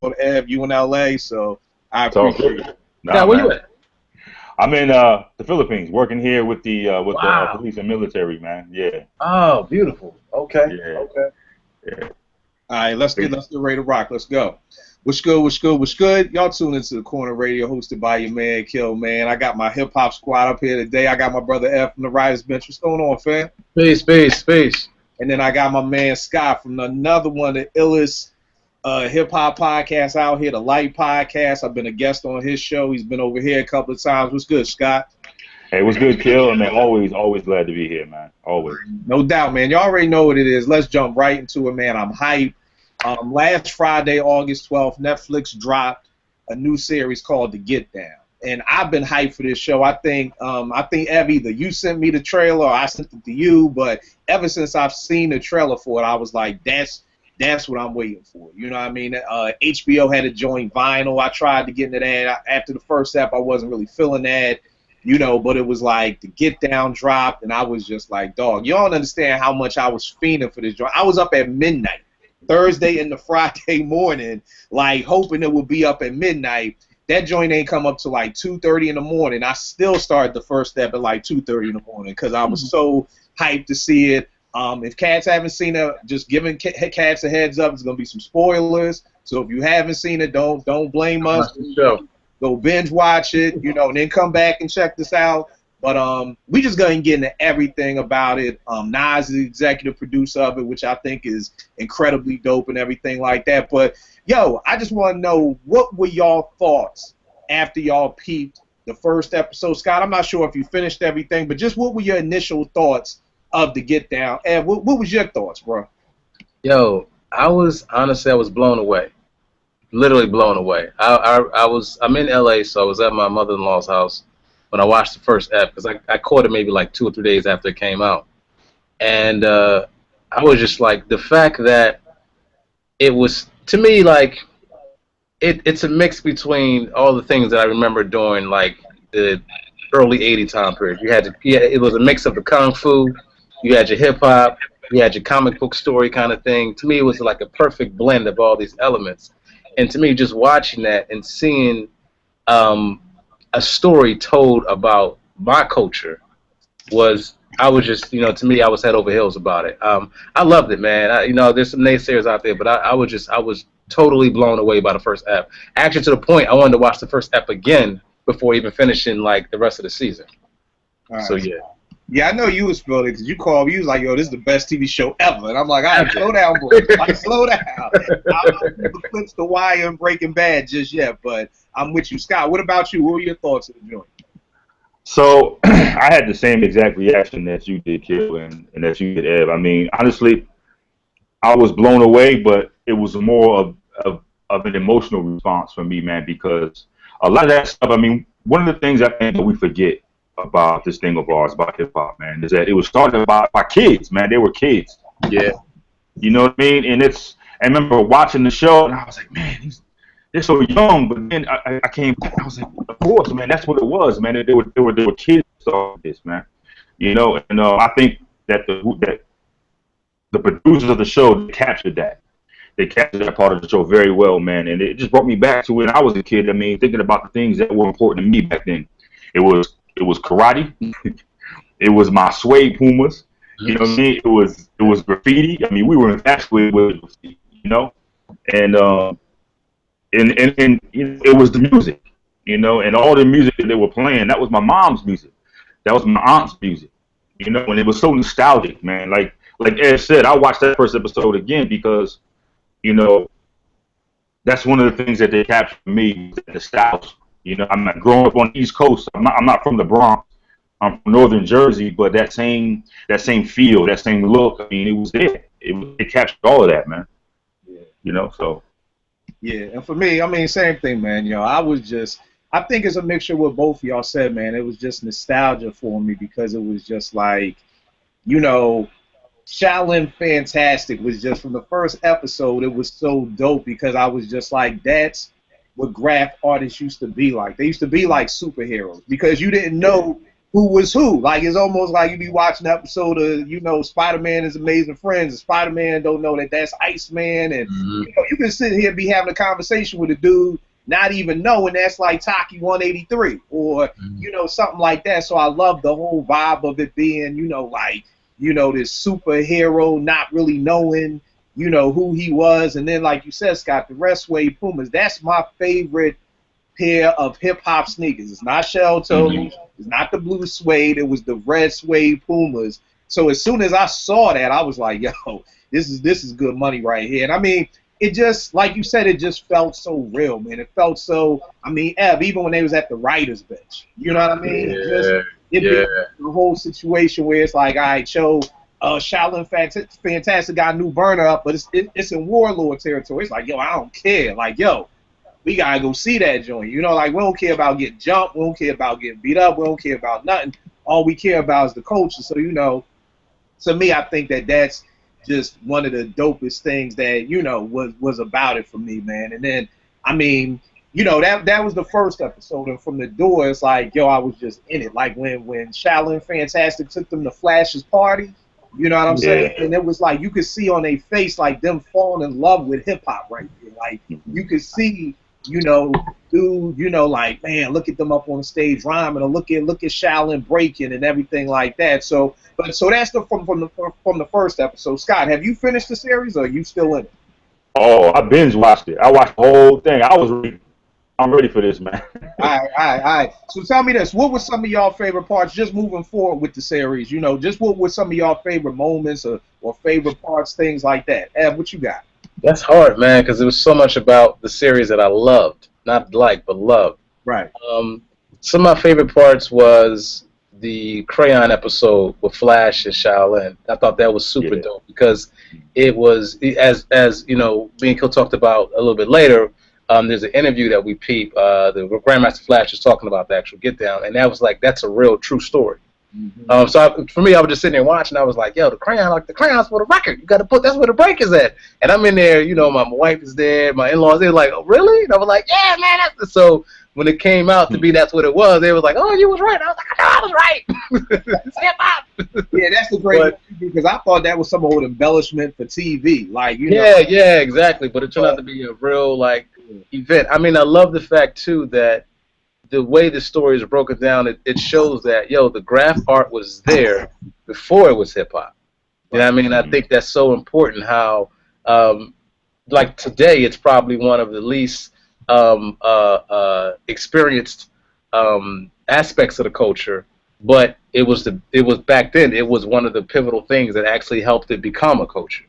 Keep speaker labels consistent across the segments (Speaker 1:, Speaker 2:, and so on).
Speaker 1: Ev, you in LA, so I
Speaker 2: It's all
Speaker 1: appreciate
Speaker 2: good.
Speaker 1: it.
Speaker 2: Nah,
Speaker 3: Now, where you
Speaker 2: man.
Speaker 3: at?
Speaker 2: I'm in the Philippines, working here with the
Speaker 3: Wow.
Speaker 2: police and military, man. Yeah,
Speaker 3: Oh, beautiful. Okay.
Speaker 2: yeah,
Speaker 3: Okay.
Speaker 2: yeah.
Speaker 1: All right, let's get ready to rock. Let's go. What's good? What's good? What's good? Y'all tune into the Corner Radio, hosted by your man Kill Man. I got my hip hop squad up here today. I got my brother F from the Writers Bench. What's going on, fam?
Speaker 3: Space, space, space.
Speaker 1: And then I got my man Scott from another one of the illest hip hop podcasts out here, the Light Podcast. I've been a guest on his show. He's been over here a couple of times. What's good, Scott?
Speaker 2: Hey, what's good, Kill? And man, always glad to be here, man. Always.
Speaker 1: No doubt, man. You already know what it is. Let's jump right into it, man. I'm hyped. Last Friday, August 12th, Netflix dropped a new series called The Get Down, and I've been hyped for this show. I think Ev, either you sent me the trailer or I sent it to you, but ever since I've seen the trailer for it, I was like, that's what I'm waiting for. You know what I mean? HBO had a joint vinyl. I tried to get into that. After the first step, I wasn't really feeling that. But it was like the Get Down dropped, and I was just like, dog, you don't understand how much I was fiending for this joint. I was up at midnight, Thursday into Friday morning, like hoping it would be up at midnight. That joint ain't come up to like 2:30 in the morning. I still started the first step at like 2:30 in the morning because I was so hyped to see it. If cats haven't seen it, just giving cats a heads up. It's gonna be some spoilers. So if you haven't seen it, don't blame us.
Speaker 3: Watch the show.
Speaker 1: Go binge watch it, and then come back and check this out. But we just gonna get into everything about it. Nas is the executive producer of it, which I think is incredibly dope and everything like that. But yo, I just want to know, what were y'all thoughts after y'all peeped the first episode? Scott, I'm not sure if you finished everything, but just what were your initial thoughts of the Get Down? And what was your thoughts, bro?
Speaker 3: Yo, I was blown away. Literally blown away. I'm in LA, so I was at my mother-in-law's house when I watched the first ep because I caught it maybe like 2 or 3 days after it came out, and I was just like, the fact that it was, to me, like it's a mix between all the things that I remember during like the early '80s time period. It was a mix of the kung fu, you had your hip hop, you had your comic book story kind of thing. To me, it was like a perfect blend of all these elements. And to me, just watching that and seeing a story told about my culture I was just, to me, I was head over heels about it. I loved it, man. There's some naysayers out there, but I was totally blown away by the first ep. Actually, to the point I wanted to watch the first ep again before even finishing like the rest of the season.
Speaker 1: All right.
Speaker 3: So yeah.
Speaker 1: Yeah, I know you was feeling it because you called me. You was like, "Yo, this is the best TV show ever," and I'm like, "All right, slow down, boy. Like, slow down." I don't know if you clips The Wire and Breaking Bad just yet, but I'm with you, Scott. What about you? What were your thoughts of the joint?
Speaker 2: So I had the same exact reaction that you did, Kill, and that you did, Ev. I mean, honestly, I was blown away, but it was more of an emotional response for me, man, because a lot of that stuff, I mean, one of the things I think that we forget about this thing of ours, about hip hop, man, is that it was started by kids, man. They were kids.
Speaker 3: Yeah.
Speaker 2: You know what I mean? I remember watching the show, and I was like, man, they're so young. But then I was like, of course, man, that's what it was, man. They were kids that started this, man. And I think that the producers of the show captured that. They captured that part of the show very well, man. And it just brought me back to when I was a kid. I mean, thinking about the things that were important to me back then. It was karate. It was my suede Pumas. You know what I mean? It was graffiti. I mean, we were infatuated with graffiti, and it was the music, and all the music that they were playing. That was my mom's music. That was my aunt's music, and it was so nostalgic, man. Like Ed said, I watched that first episode again because, you know, that's one of the things that they captured for me, the nostalgia. I'm not growing up on the East Coast. I'm not from the Bronx. I'm from Northern Jersey, but that same feel, that same look. I mean, it was there. It captured all of that, man.
Speaker 1: Yeah.
Speaker 2: So.
Speaker 1: Yeah, and for me, I mean, same thing, man. I think it's a mixture of what both of y'all said, man. It was just nostalgia for me because it was just like, you know, Shaolin Fantastic was just from the first episode. It was so dope because I was just like, that's what graph artists used to be like. They used to be like superheroes because you didn't know who was who. Like, it's almost like you be watching an episode of, you know, Spider-Man is Amazing Friends, and Spider-Man don't know that that's Iceman, and you know, you can sit here and be having a conversation with a dude not even knowing that's like Taki 183 or you know, something like that. So I love the whole vibe of it being, you know, like, you know, this superhero not really knowing, you know, who he was. And then, like you said, Scott, the Red Suede Pumas, that's my favorite pair of hip-hop sneakers. It's not shell toes, it's not the blue suede, it was the red suede Pumas. So as soon as I saw that, I was like, yo, this is good money right here. And I mean, it just, like you said, it just felt so real, man. It felt so, I mean, Ev, even when they was at the writer's bench, you know what I mean? The whole situation where it's like, all right, Cho, Shaolin Fantastic got a new burner up, but it's in Warlord territory. It's like, yo, I don't care. Like, yo, we gotta go see that joint. You know, like, we don't care about getting jumped, we don't care about getting beat up, we don't care about nothing. All we care about is the culture. So, you know, to me, I think that that's just one of the dopest things that, you know, was about it for me, man. And then, I mean, you know, that was the first episode, and from the door, it's like, yo, I was just in it. Like when Shaolin Fantastic took them to Flash's party, you know what I'm saying? And it was like, you could see on their face, like, them falling in love with hip-hop right there. Like, you could see, you know, dude, you know, like, man, look at them up on the stage rhyming, or look at Shaolin breaking and everything like that. So that's from the first episode. Scott, have you finished the series, or are you still in it?
Speaker 2: Oh, I binge watched it. I watched the whole thing. I'm ready for this, man.
Speaker 1: All right. So tell me this: what were some of y'all favorite parts, just moving forward with the series? You know, just what were some of y'all favorite moments or favorite parts, things like that? Ev, what you got?
Speaker 3: That's hard, man, because there was so much about the series that I loved, not liked, but loved.
Speaker 1: Right.
Speaker 3: Some of my favorite parts was the Crayon episode with Flash and Shaolin. I thought that was super dope because it was, as you know, me and Kill talked about a little bit later. There's an interview that we peep. The Grandmaster Flash is talking about the actual Get Down, and that was like, that's a real true story. For me, I was just sitting there watching. I was like, yo, the crayon's for the record. You got to put, that's where the break is at. And I'm in there, you know, my wife is there, my in-laws, they're like, oh, really? And I was like, yeah, man. So when it came out to be that's what it was, they was like, oh, you was right. I was like, I was right. It's hip-hop.
Speaker 1: Yeah, that's the great because I thought that was some old embellishment for TV. Like, you know.
Speaker 3: Yeah, exactly. But it turned out to be a real, like, event. I mean, I love the fact, too, that the way the story is broken down, it shows that, yo, the graph art was there before it was hip-hop. You know what I mean? I think that's so important how, like today, it's probably one of the least experienced aspects of the culture, but it was back then, it was one of the pivotal things that actually helped it become a culture.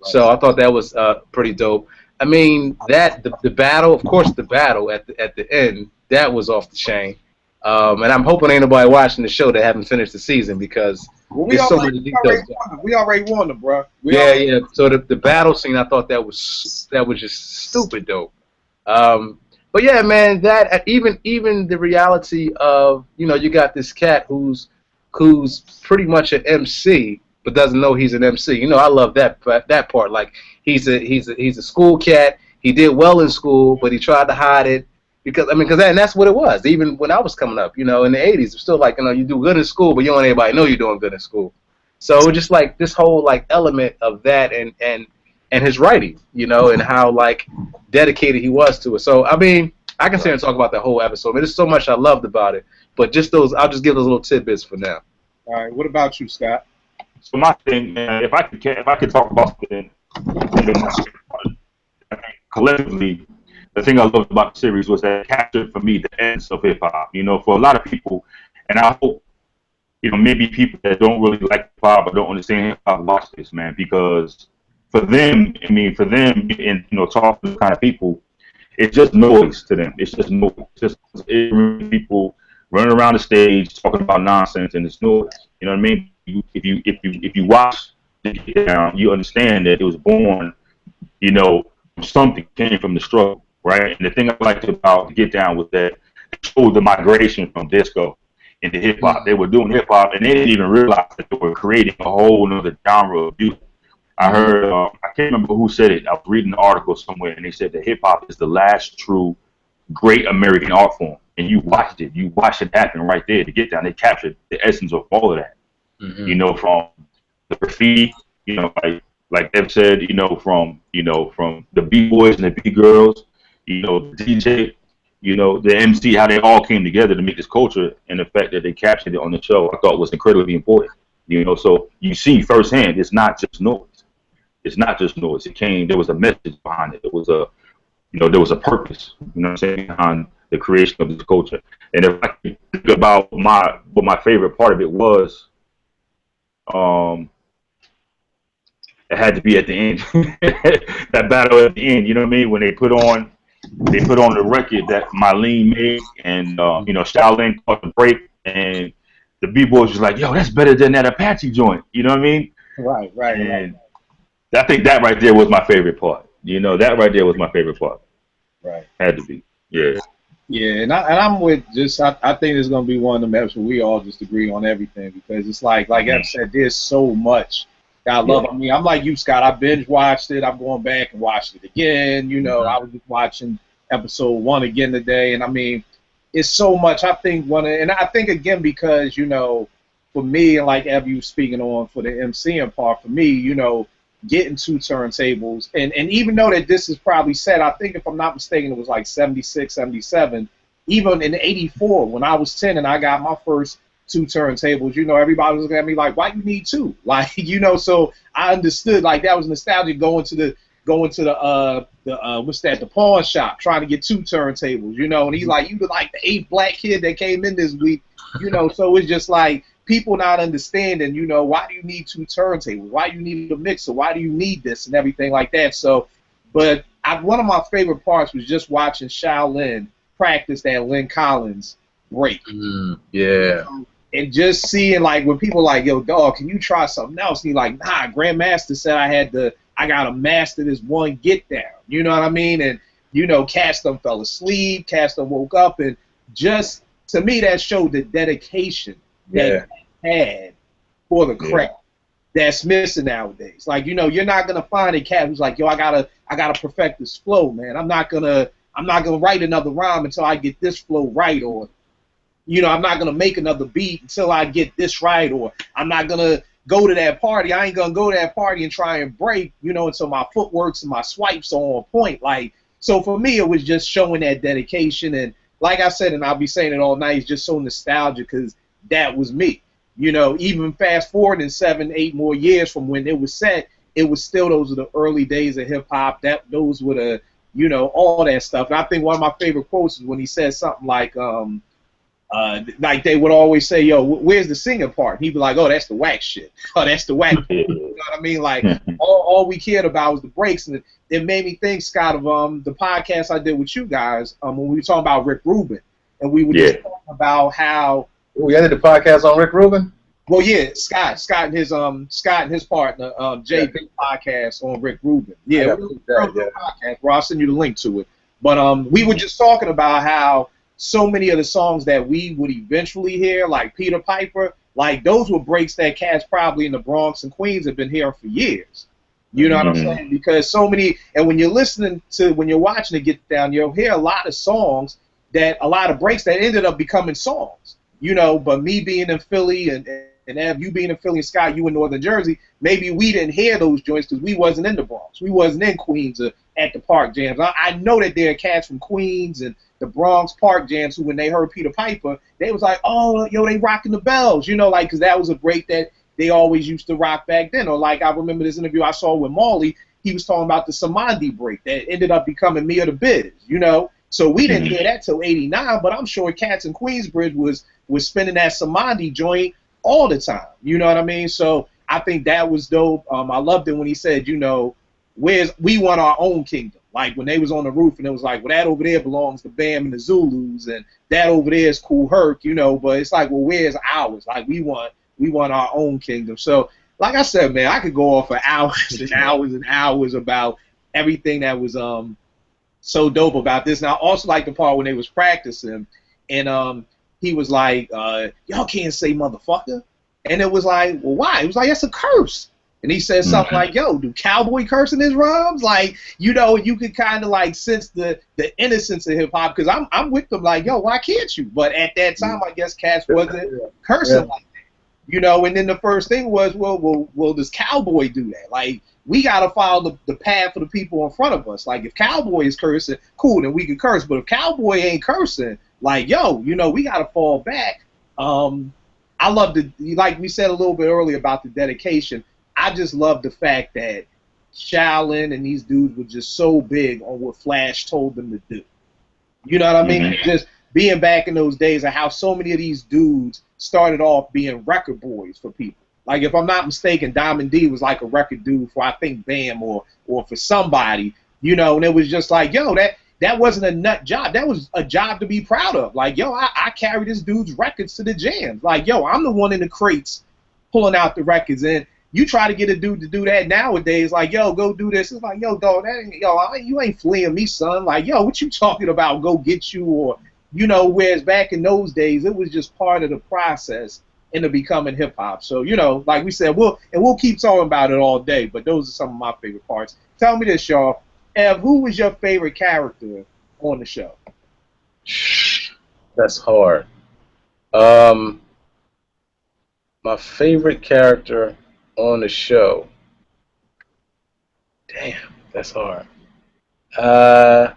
Speaker 3: So I thought that was pretty dope. I mean, the battle, of course, the battle at the end, that was off the chain. And I'm hoping ain't nobody watching the show that haven't finished the season because there's so many details.
Speaker 1: We already won them, bro.
Speaker 3: Yeah. So the battle scene, I thought that was just stupid dope. But yeah, man, that even the reality of, you know, you got this cat who's pretty much an MC but doesn't know he's an MC. You know, I love that part. Like he's a school cat. He did well in school, but he tried to hide it. Because that's what it was. Even when I was coming up, you know, in the '80s, it's still like, you know, you do good in school, but you don't want anybody to know you're doing good in school. So just like this whole like element of that and his writing, you know, and how like dedicated he was to it. So I mean, I can sit here and talk about the whole episode. I mean, there's so much I loved about it, but just those, I'll just give those little tidbits for now.
Speaker 1: All right, what about you, Scott?
Speaker 2: So my thing, if I could talk about something, collectively. The thing I loved about the series was that it captured for me the essence of hip hop. You know, for a lot of people, and I hope, you know, maybe people that don't really like hip hop or don't understand hip hop lost this, man, because for them, and you know, talking to kind of people, it's just noise to them. It's just noise. It's just people running around the stage talking about nonsense, and it's noise. You know what I mean? If you watch the Get Down, you understand that it was born, you know, something came from the struggle. Right, and the thing I liked about Get Down was that it showed the migration from disco into hip hop. They were doing hip hop, and they didn't even realize that they were creating a whole other genre of music. I heard, I can't remember who said it. I was reading an article somewhere, and they said that hip hop is the last true great American art form. and you watched it. You watched it happen right there to get down. They captured the essence of all of that.
Speaker 3: Mm-hmm.
Speaker 2: You know, from the graffiti, you know, like Ev said, you know, from the B-boys and the B-girls, you know, the DJ, you know, the MC, how they all came together to make this culture, and the fact that they captured it on the show, I thought was incredibly important. You know, so you see firsthand, it's not just noise. It's not just noise. There was a message behind it. There was there was a purpose, you know what I'm saying, behind the creation of this culture. And if I can think about what my favorite part of it was, it had to be at the end. That battle at the end, you know what I mean? When they put on the record that Marlene made, and you know, Shaolin caught the break, and the B-boys was like, yo, that's better than that Apache joint. You know what I mean?
Speaker 1: Right.
Speaker 2: And I think that right there was my favorite part. You know, that right there was my favorite part.
Speaker 1: Right.
Speaker 2: Had to be. Yeah.
Speaker 1: Yeah, and I'm with I think it's gonna be one of them episodes where we all just agree on everything, because it's like Ev said, there's so much that I love. I mean, I'm like you, Scott. I binge watched it. I'm going back and watched it again. You know, I was just watching episode 1 again today, and I mean, it's so much. I think and I think again because, you know, for me, and like Ev, you speaking on for the MCing part, for me, you know, getting 2 turntables, and even though that this is probably set, I think if I'm not mistaken, it was like 76, 77, even in 84, when I was 10 and I got my first 2 turntables, you know, everybody was looking at me like, why you need 2? Like, you know, so I understood, like, that was nostalgic going to the what's that, the pawn shop, trying to get 2 turntables, you know, and he's like, you were like the 8th black kid that came in this week, you know, so it's just like, people not understanding, you know, why do you need 2 turntables? Why do you need a mixer? Why do you need this and everything like that? So, but one of my favorite parts was just watching Shaolin practice that Lynn Collins break.
Speaker 3: Yeah.
Speaker 1: And just seeing, like, when people like, yo, dog, can you try something else? And he's like, nah, Grandmaster said I gotta master this one get down. You know what I mean? And, you know, cats them fell asleep, cats them woke up, and just, to me, that showed the dedication that had for the craft that's missing nowadays. Like, you know, you're not gonna find a cat who's like, yo, I gotta perfect this flow, man. I'm not gonna write another rhyme until I get this flow right, or, you know, I'm not gonna make another beat until I get this right, or I'm not gonna go to that party. I ain't gonna go to that party and try and break, you know, until my footworks and my swipes are on point. Like, so for me, it was just showing that dedication, and like I said, and I'll be saying it all night, it's just so nostalgic because that was me. You know, even fast forward in 7, 8 more years from when it was set, it was still, those are the early days of hip hop. Those were the, you know, all that stuff. And I think one of my favorite quotes is when he says something like they would always say, yo, where's the singing part? And he'd be like, oh, that's the whack shit. Oh, that's the whack. You know what I mean? Like, all we cared about was the breaks. And it made me think, Scott, of the podcast I did with you guys when we were talking about Rick Rubin. And we were just talking about how,
Speaker 3: we ended the podcast on Rick Rubin.
Speaker 1: Well, yeah, Scott and his partner, JP podcast on Rick Rubin. Yeah, podcast, bro. I'll send you the link to it. But we were just talking about how so many of the songs that we would eventually hear, like Peter Piper, like those were breaks that cats probably in the Bronx and Queens have been hearing for years. You know what I'm saying? Because so many, and when you're watching it get down, you'll hear a lot of songs a lot of breaks that ended up becoming songs. You know, but me being in Philly and Ev, you being in Philly, and Scott, you in Northern Jersey, maybe we didn't hear those joints because we wasn't in the Bronx. We wasn't in Queens or at the Park Jams. I know that there are cats from Queens and the Bronx Park Jams who, when they heard Peter Piper, they was like, oh, yo, they rocking the bells, you know, like, because that was a break that they always used to rock back then. Or like, I remember this interview I saw with Marley, he was talking about the Samandi break that ended up becoming Me or the Biz, you know. So we didn't hear that till '89, but I'm sure cats in Queensbridge was spinning that Samandi joint all the time. You know what I mean? So I think that was dope. I loved it when he said, you know, we want our own kingdom. Like when they was on the roof and it was like, well, that over there belongs to Bam and the Zulus, and that over there is Kool Herc, you know. But it's like, well, where's ours? Like we want our own kingdom. So like I said, man, I could go on for hours and hours and hours about everything that was so dope about this. And I also like the part when they was practicing, and he was like, y'all can't say motherfucker. And it was like, well, why? It was like, that's a curse. And he said something like, yo, do cowboy curse in his rhymes? Like, you know, you could kind of like sense the innocence of hip hop, because I'm with them like, yo, why can't you? But at that time, I guess cats wasn't cursing like that. You know, and then the first thing was, well, does Cowboy do that? Like, we got to follow the path for the people in front of us. Like, if Cowboy is cursing, cool, then we can curse. But if Cowboy ain't cursing, like, yo, you know, we got to fall back. I love like we said a little bit earlier about the dedication, I just love the fact that Shaolin and these dudes were just so big on what Flash told them to do. You know what I mean? Just being back in those days and how so many of these dudes started off being record boys for people. Like, if I'm not mistaken, Diamond D was like a record dude for, I think, Bam or for somebody, you know, and it was just like, yo, that wasn't a nut job. That was a job to be proud of. Like, yo, I carry this dude's records to the jams. Like, yo, I'm the one in the crates pulling out the records. And you try to get a dude to do that nowadays, like, yo, go do this. It's like, yo, dog, you ain't fleeing me, son. Like, yo, what you talking about? Go get you, or, you know, whereas back in those days, it was just part of the process into becoming hip hop. So, you know, like we said, we'll keep talking about it all day, but those are some of my favorite parts. Tell me this, y'all. Ev, who was your favorite character on the show?
Speaker 3: That's hard. My favorite character on the show. Damn, that's hard. I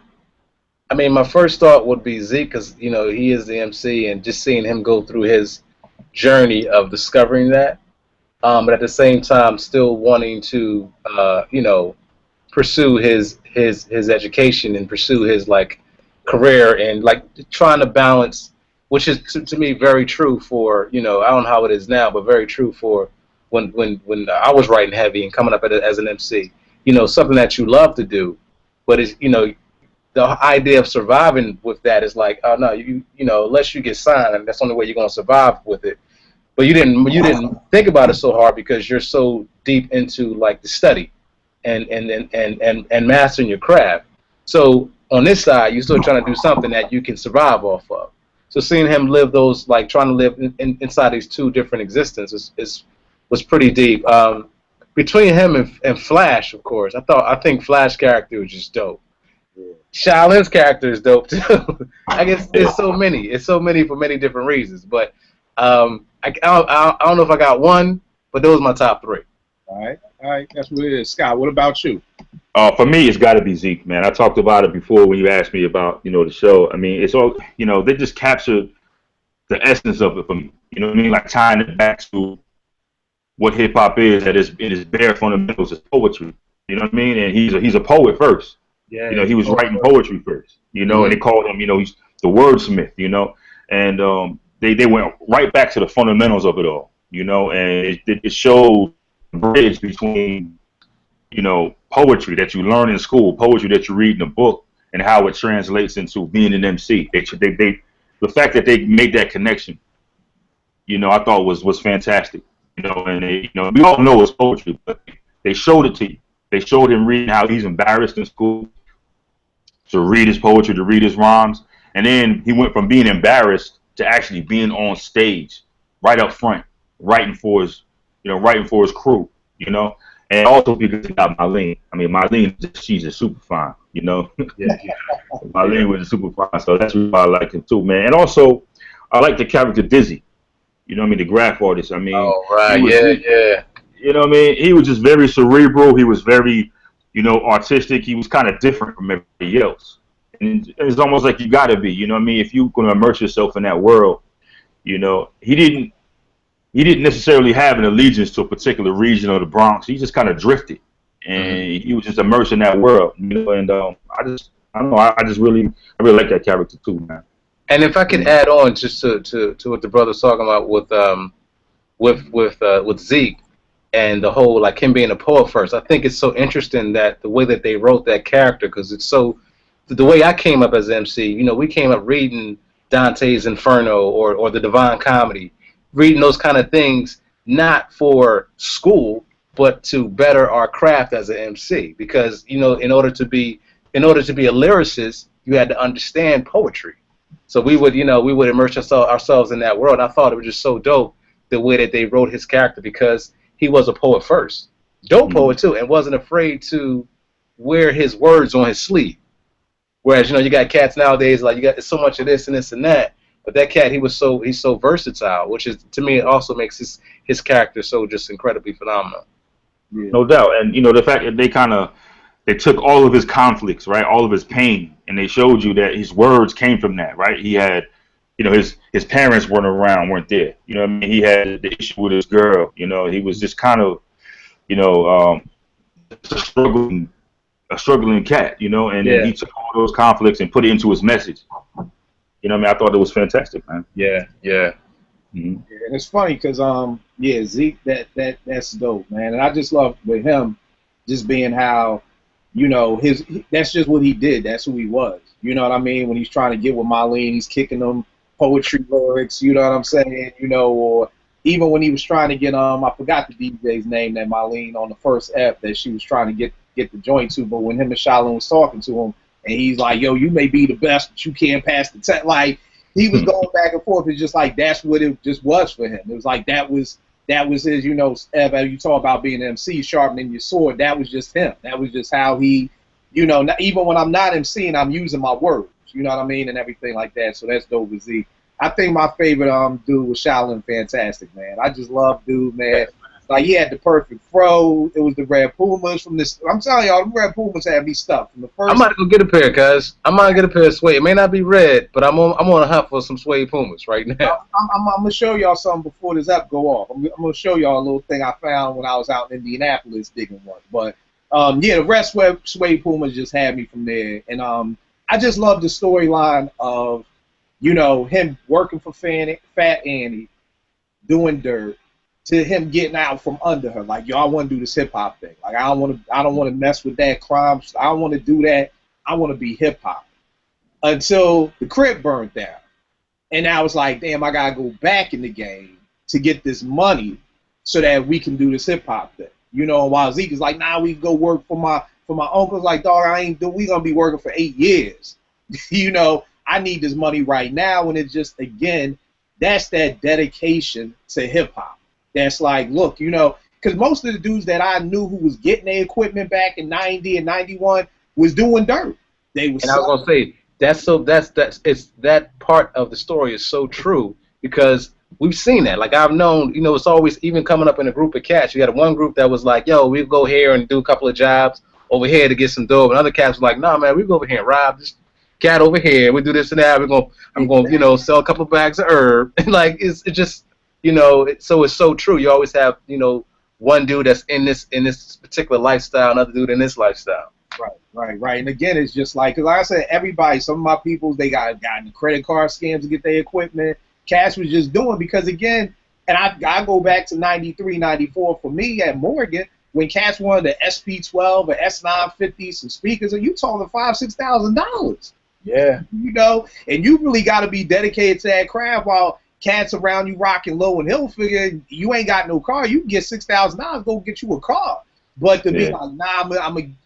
Speaker 3: mean, my first thought would be Zeke, because, you know, he is the MC, and just seeing him go through his journey of discovering that, but at the same time still wanting to, you know, pursue his education and pursue his, like, career, and, like, trying to balance, which is to me very true for, you know, I don't know how it is now, but very true for when I was writing heavy and coming up as an MC. You know, something that you love to do, but it's, you know, the idea of surviving with that is like, oh no, you know, unless you get signed, and that's the only way you're gonna survive with it. But you didn't think about it so hard because you're so deep into, like, the study and mastering your craft. So on this side, you're still trying to do something that you can survive off of. So seeing him live those, like, trying to live inside these two different existences was pretty deep. Between him and Flash, of course, I think Flash character was just dope. Shaolin's character is dope too. I guess it's so many for many different reasons. But I don't know if I got one, but those are my top three.
Speaker 1: All right, that's what it is. Scott, what about you?
Speaker 2: For me, it's got to be Zeke, man. I talked about it before when you asked me about, you know, the show. I mean, it's all, you know, they just captured the essence of it for me. You know what I mean? Like, tying it back to what hip hop is, that is, in its bare fundamentals, is poetry. You know what I mean? And he's a poet first. Yeah, you know, he was writing poetry first, you know, and they called him, you know, he's the wordsmith, you know, and they went right back to the fundamentals of it all, you know, and it showed the bridge between, you know, poetry that you learn in school, poetry that you read in a book, and how it translates into being an MC. The fact that they made that connection, you know, I thought was fantastic, you know, and you know, we all know it's poetry, but they showed it to you. They showed him reading how he's embarrassed in school to read his poetry, to read his rhymes, and then he went from being embarrassed to actually being on stage, right up front, writing for his crew, you know, and also because he got Marlene. I mean, Marlene, she's a super fine, you know. Yeah. Marlene was a super fine, so that's why I like him too, man. And also, I like the character Dizzy, you know what I mean, the graph artist. I mean,
Speaker 3: oh right, yeah.
Speaker 2: You know what I mean? He was just very cerebral. He was very, you know, artistic. He was kind of different from everybody else. And it's almost like you got to be, you know what I mean? If you're going to immerse yourself in that world, you know, he didn't necessarily have an allegiance to a particular region of the Bronx. He just kind of drifted. And he was just immersed in that world, you know, and I really like that character too, man.
Speaker 3: And if I could add on just to what the brother's talking about with Zeke, and the whole, like, him being a poet first, I think it's so interesting that the way that they wrote that character, because it's so, the way I came up as MC, you know, we came up reading Dante's Inferno or the Divine Comedy, reading those kind of things, not for school, but to better our craft as an MC, because, you know, in order to be a lyricist, you had to understand poetry. So we would immerse ourselves in that world. I thought it was just so dope the way that they wrote his character, because he was a poet first, dope poet too, and wasn't afraid to wear his words on his sleeve. Whereas, you got cats nowadays, like, you got so much of this and this and that. But that cat, he's so versatile, which is, to me, it also makes his character so just incredibly phenomenal.
Speaker 2: Yeah. No doubt. And, the fact that they took all of his conflicts, right, all of his pain, and they showed you that his words came from that, right? He had, his parents weren't there. You know what I mean? He had the issue with his girl. He was just kind of, a struggling cat, and then he took all those conflicts and put it into his message. You know what I mean? I thought it was fantastic, man.
Speaker 3: Yeah.
Speaker 1: Mm-hmm. Yeah, and it's funny because Zeke, that's dope, man. And I just love with him just being how, that's just what he did. That's who he was. You know what I mean? When he's trying to get with Marlene, he's kicking them poetry lyrics. You know what I'm saying? Or even when he was trying to get I forgot the DJ's name that Marlene on the first F that she was trying to get the joint to, but when him and Shaolin was talking to him, and he's like, yo, you may be the best, but you can't pass the test. Like, he was going back and forth. It's just like that's what it just was for him. It was like that was his, Ev, you talk about being an MC, sharpening your sword, that was just him. That was just how he, even when I'm not MCing, I'm using my words, you know what I mean, and everything like that. So that's dope with Z. I think my favorite dude was Shaolin Fantastic, man. I just love dude, man. Like, he had the perfect fro. It was the Red Pumas from this. I'm telling y'all, the Red Pumas had me stuck from the first.
Speaker 3: I'm about to go get a pair, cuz. I'm about to get a pair of suede. It may not be red, but I'm on a hunt for some suede Pumas right now.
Speaker 1: I'm going to show y'all something before this app go off. I'm going to show y'all a little thing I found when I was out in Indianapolis digging one. But, the rest suede Pumas just had me from there. And I just love the storyline of, him working for Fat Annie, doing dirt, to him getting out from under her. Like, yo, I want to do this hip hop thing. Like, I don't want to mess with that crime. I don't want to do that. I want to be hip hop. Until the crib burned down. And I was like, damn, I got to go back in the game to get this money so that we can do this hip hop thing. While Zeke is like, nah, we go work for my uncles. Like, dog, we going to be working for 8 years. I need this money right now. And it's just, again, that's that dedication to hip hop. That's like, look, because most of the dudes that I knew who was getting their equipment back in 90 and 91 was doing dirt. They was.
Speaker 3: And I was gonna say that part of the story is so true because we've seen that. Like, I've known, it's always, even coming up in a group of cats, you had one group that was like, yo, we'll go here and do a couple of jobs over here to get some dough, and other cats were like, nah, man, we go over here and rob this cat over here. We do this and that. I'm gonna sell a couple of bags of herb. Like, it's just. So it's so true. You always have, one dude that's in this particular lifestyle, another dude in this lifestyle.
Speaker 1: Right. And again, it's just like, because like I said, everybody, some of my people, they got the credit card scams to get their equipment. Cash was just doing, because again, and I go back to 93, 94 for me at Morgan, when Cash wanted the SP12 or S950, some speakers, and you talking $5,000, $6,000.
Speaker 3: Yeah.
Speaker 1: And you really got to be dedicated to that craft while cats around you rocking low, and he'll figure you ain't got no car. You can get $6,000, go get you a car. But to be like, nah, I'm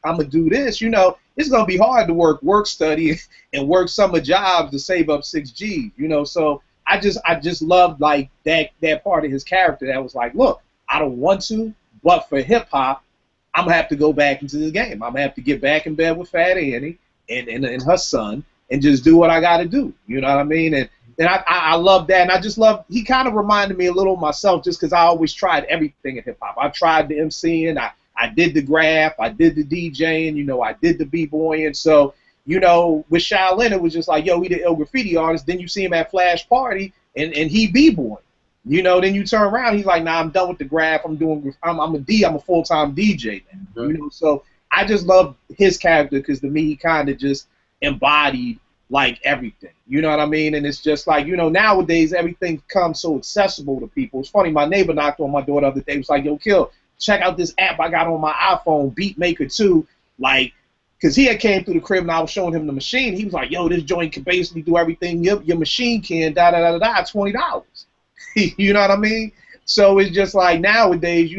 Speaker 1: gonna do this. It's gonna be hard to work study, and work summer jobs to save up 6 G's. So I just loved like that part of his character that was like, look, I don't want to, but for hip hop, I'm gonna have to go back into the game. I'm gonna have to get back in bed with Fat Annie and her son and just do what I got to do. You know what I mean? And I love that, and I just love, he kind of reminded me a little of myself just because I always tried everything in hip-hop. I tried the MCing, I did the graph, I did the DJing, I did the b-boying. So, with Shaolin, it was just like, yo, he the ill graffiti artist. Then you see him at Flash Party, and he b-boying. Then you turn around, he's like, nah, I'm done with the graph. I'm a full-time DJ now.
Speaker 3: Mm-hmm.
Speaker 1: So I just love his character because to me, he kind of just embodied like everything, you know what I mean? And it's just like, nowadays everything comes so accessible to people. It's funny, my neighbor knocked on my door the other day. He was like, yo, Kill, check out this app I got on my iPhone, Beatmaker 2. Like, because he had came through the crib and I was showing him the machine. He was like, yo, this joint can basically do everything your machine can, $20. You know what I mean? So it's just like nowadays,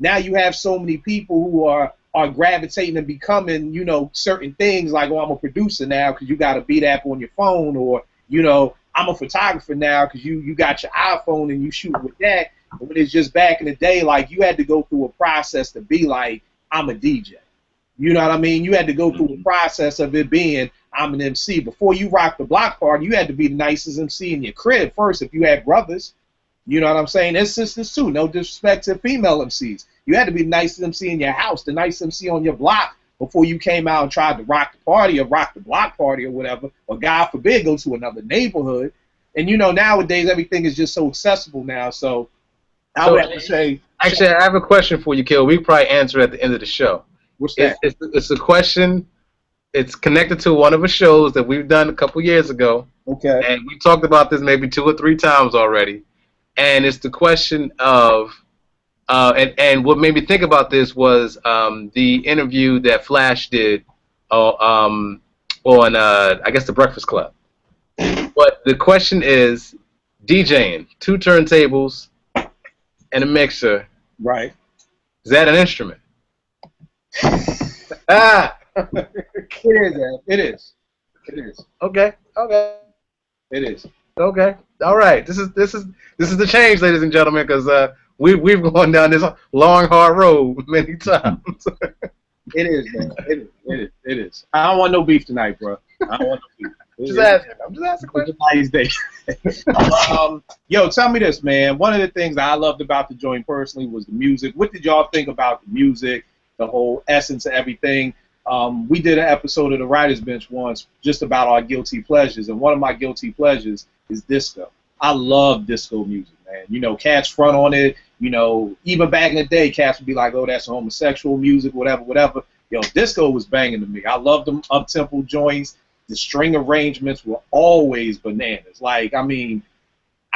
Speaker 1: now you have so many people who are gravitating and becoming, certain things like, oh, I'm a producer now because you got a beat app on your phone, or, I'm a photographer now because you got your iPhone and you shoot with that. When it's just back in the day, like you had to go through a process to be like, I'm a DJ. You know what I mean? You had to go through the process of it being, I'm an MC. Before you rock the block party, you had to be the nicest MC in your crib first if you had brothers. You know what I'm saying? And sisters too. No disrespect to female MCs. You had to be the nicest MC in your house, the nicest MC on your block before you came out and tried to rock the party or rock the block party or whatever, or God forbid, go to another neighborhood. And you know, nowadays everything is just so accessible now. So I would have to say.
Speaker 3: Actually, I have a question for you, Kill. We probably answer it at the end of the show.
Speaker 1: What's that?
Speaker 3: It's a question. It's connected to one of the shows that we've done a couple years ago.
Speaker 1: Okay.
Speaker 3: And we talked about this maybe 2 or 3 times already. And it's the question of, and what made me think about this was the interview that Flash did on, I guess, The Breakfast Club. But the question is, DJing, 2 turntables and a mixer.
Speaker 1: Right.
Speaker 3: Is that an instrument? Ah!
Speaker 1: It is.
Speaker 3: Okay.
Speaker 1: It is.
Speaker 3: Okay. All right. This is the change, ladies and gentlemen, because we've gone down this long, hard road many times.
Speaker 1: It is, man. It is. I don't want no beef tonight, bro. I don't want no beef.
Speaker 3: I'm just asking questions.
Speaker 1: Nice day. Yo, tell me this, man. One of the things that I loved about the joint personally was the music. What did y'all think about the music, the whole essence of everything? We did an episode of the Writers Bench once just about our guilty pleasures, and one of my guilty pleasures is disco. I love disco music, man. You know, cats front on it. You know, even back in the day, cats would be like, oh, that's homosexual music, whatever. Yo, disco was banging to me. I loved them up-tempo joints. The string arrangements were always bananas. Like, I mean,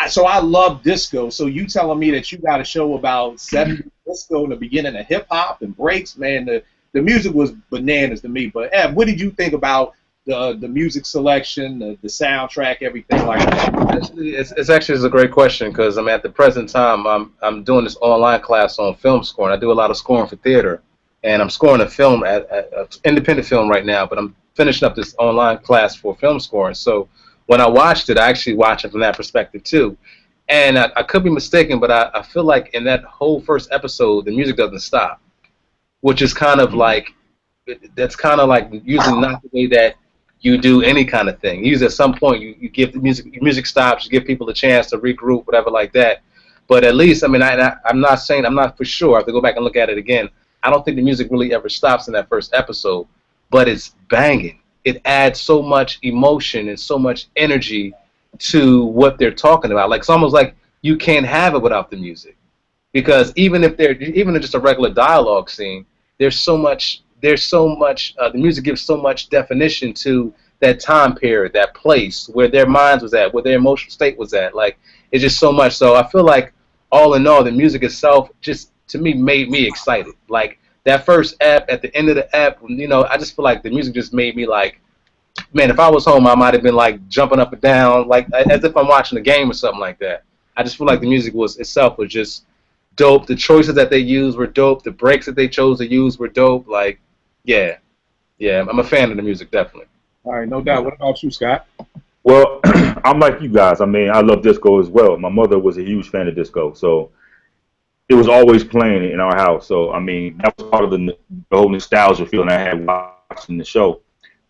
Speaker 1: so I love disco. So you telling me that you got a show about 70s disco in the beginning of hip-hop and breaks, man, the music was bananas to me. But, Ev, what did you think about the music selection, the soundtrack, everything like that?
Speaker 3: It's actually a great question because at the present time I'm doing this online class on film scoring. I do a lot of scoring for theater, and I'm scoring a film at independent film right now. But I'm finishing up this online class for film scoring. So when I watched it, I actually watched it from that perspective too. And I could be mistaken, but I feel like in that whole first episode, the music doesn't stop, which is kind of like that's kind of like usually not the way that you do any kind of thing. Usually at some point you give the music stops, you give people a chance to regroup, whatever like that. But at least, I mean, I'm not saying, I'm not for sure. I have to go back and look at it again. I don't think the music really ever stops in that first episode, but it's banging. It adds so much emotion and so much energy to what they're talking about. Like, it's almost like you can't have it without the music, because even if just a regular dialogue scene, there's so much. The music gives so much definition to that time period, that place, where their minds was at, where their emotional state was at. Like, it's just so much. So I feel like, all in all, the music itself just, to me, made me excited. Like, that first app, at the end of the app, you know, I just feel like the music just made me like, man, if I was home, I might have been like jumping up and down, like as if I'm watching a game or something like that. I just feel like the music itself was just dope. The choices that they used were dope. The breaks that they chose to use were dope. Like, yeah, I'm a fan of the music, definitely.
Speaker 1: All right, no doubt. What about you, Scott?
Speaker 2: Well, I'm like you guys. I mean, I love disco as well. My mother was a huge fan of disco, so it was always playing in our house. So, I mean, that was part of the whole nostalgia feeling I had watching the show.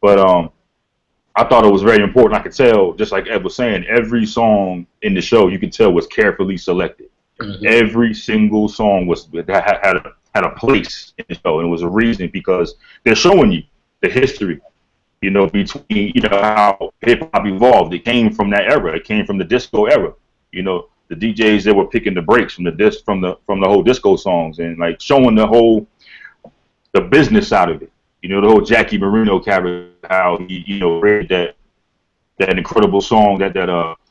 Speaker 2: But I thought it was very important. I could tell, just like Ed was saying, every song in the show you could tell was carefully selected. Mm-hmm. Every single song had a place in the show, and it was a reason, because they're showing you the history, you know, between, you know, how hip hop evolved. It came from that era. It came from the disco era. You know, the DJs that were picking the breaks from the whole disco songs, and like showing the business side of it. You know, the whole Jackie Marino character, how he, you know, read that incredible song that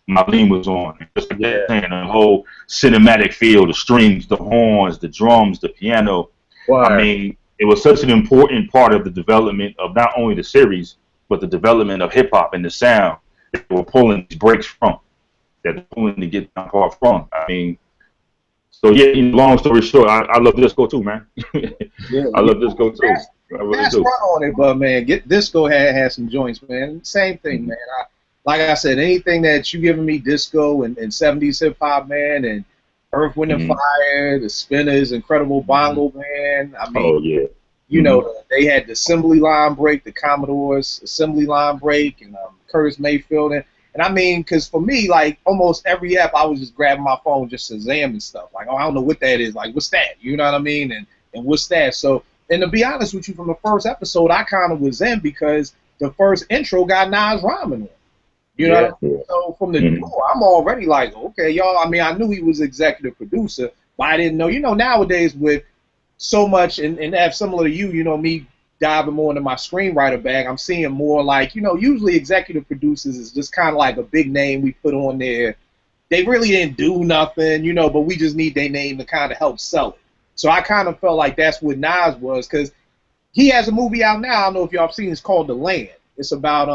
Speaker 2: Marlene was on. Just like that, and the whole cinematic feel, the strings, the horns, the drums, the piano. Wow. I mean, it was such an important part of the development of not only the series, but the development of hip hop and the sound that they were pulling these breaks from, that they're pulling to get that part from. I mean, so yeah, long story short, I love disco too, man. Yeah, I love disco too.
Speaker 1: That's right on it, but man, disco had some joints, man. Same thing, man. Like I said, anything that you giving me disco and 70s hip hop, man, and Earth, Wind and
Speaker 2: Mhm.
Speaker 1: Fire, the Spinners, Incredible Bongo Man. I mean,
Speaker 2: Oh yeah.
Speaker 1: you know, they had the assembly line break, the Commodores assembly line break, and Curtis Mayfield. And I mean, because for me, like almost every app, I was just grabbing my phone, just Shazamming stuff. Like, oh, I don't know what that is. Like, what's that? You know what I mean? And what's that? So, and to be honest with you, from the first episode, I kind of was in because the first intro got Nas rhyming on. You know what I
Speaker 3: Yeah.
Speaker 1: mean? So from the
Speaker 2: Mhm.
Speaker 1: door, I'm already like, okay, y'all. I mean, I knew he was executive producer, but I didn't know. You know, nowadays with so much, and have similar to you know, me diving more into my screenwriter bag, I'm seeing more like, you know, usually executive producers is just kind of like a big name we put on there. They really didn't do nothing, you know, but we just need their name to kind of help sell it. So I kind of felt like that's what Nas was, because he has a movie out now. I don't know if y'all have seen it. It's called The Land. It's about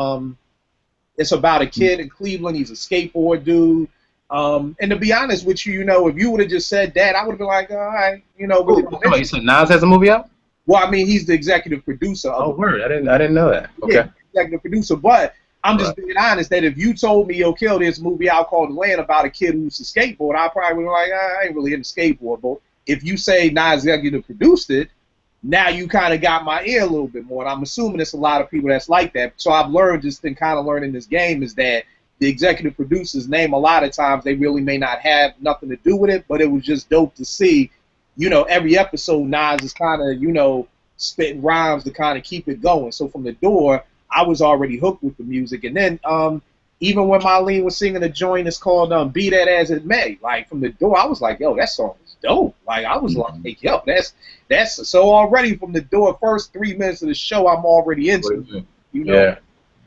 Speaker 1: a kid in Cleveland. He's a skateboard dude. And to be honest with you, you know, if you would have just said that, I would have been like, all right, you know, really don't
Speaker 3: You said Nas has a movie out?
Speaker 1: well, I mean, he's the executive producer of
Speaker 3: Oh, word. I didn't know that. Okay.
Speaker 1: yeah, executive producer. But I'm just being honest that if you told me, yo, Kill, there's a movie out called The Land about a kid who's a skateboard, I probably would be like, I ain't really into skateboard. But if you say Nas executive produced it, now you kind of got my ear a little bit more. And I'm assuming there's a lot of people that's like that. So I've learned just in kind of learning this game is that the executive producer's name, a lot of times they really may not have nothing to do with it, but it was just dope to see, you know, every episode Nas is kind of, you know, spitting rhymes to kind of keep it going. So from the door, I was already hooked with the music. And then even when Marlene was singing a joint, it's called Be That As It May. Like from the door, I was like, yo, that song is dope. Like I was like, yo, that's so already from the door, first 3 minutes of the show, I'm already into it. You know?
Speaker 3: Yeah.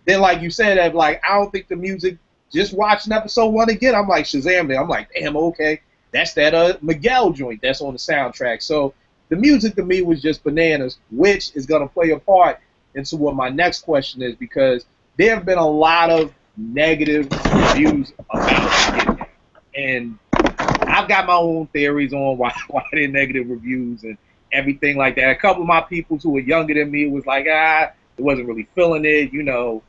Speaker 1: Then like you said, that like I don't think the music. Just watching episode 1 again, I'm like Shazam it. I'm like, damn, okay, that's that Miguel joint that's on the soundtrack. So the music to me was just bananas, which is gonna play a part into what my next question is, because there have been a lot of negative reviews about it, and I've got my own theories on why they're negative reviews and everything like that. A couple of my people who were younger than me was like, it wasn't really feeling it, you know,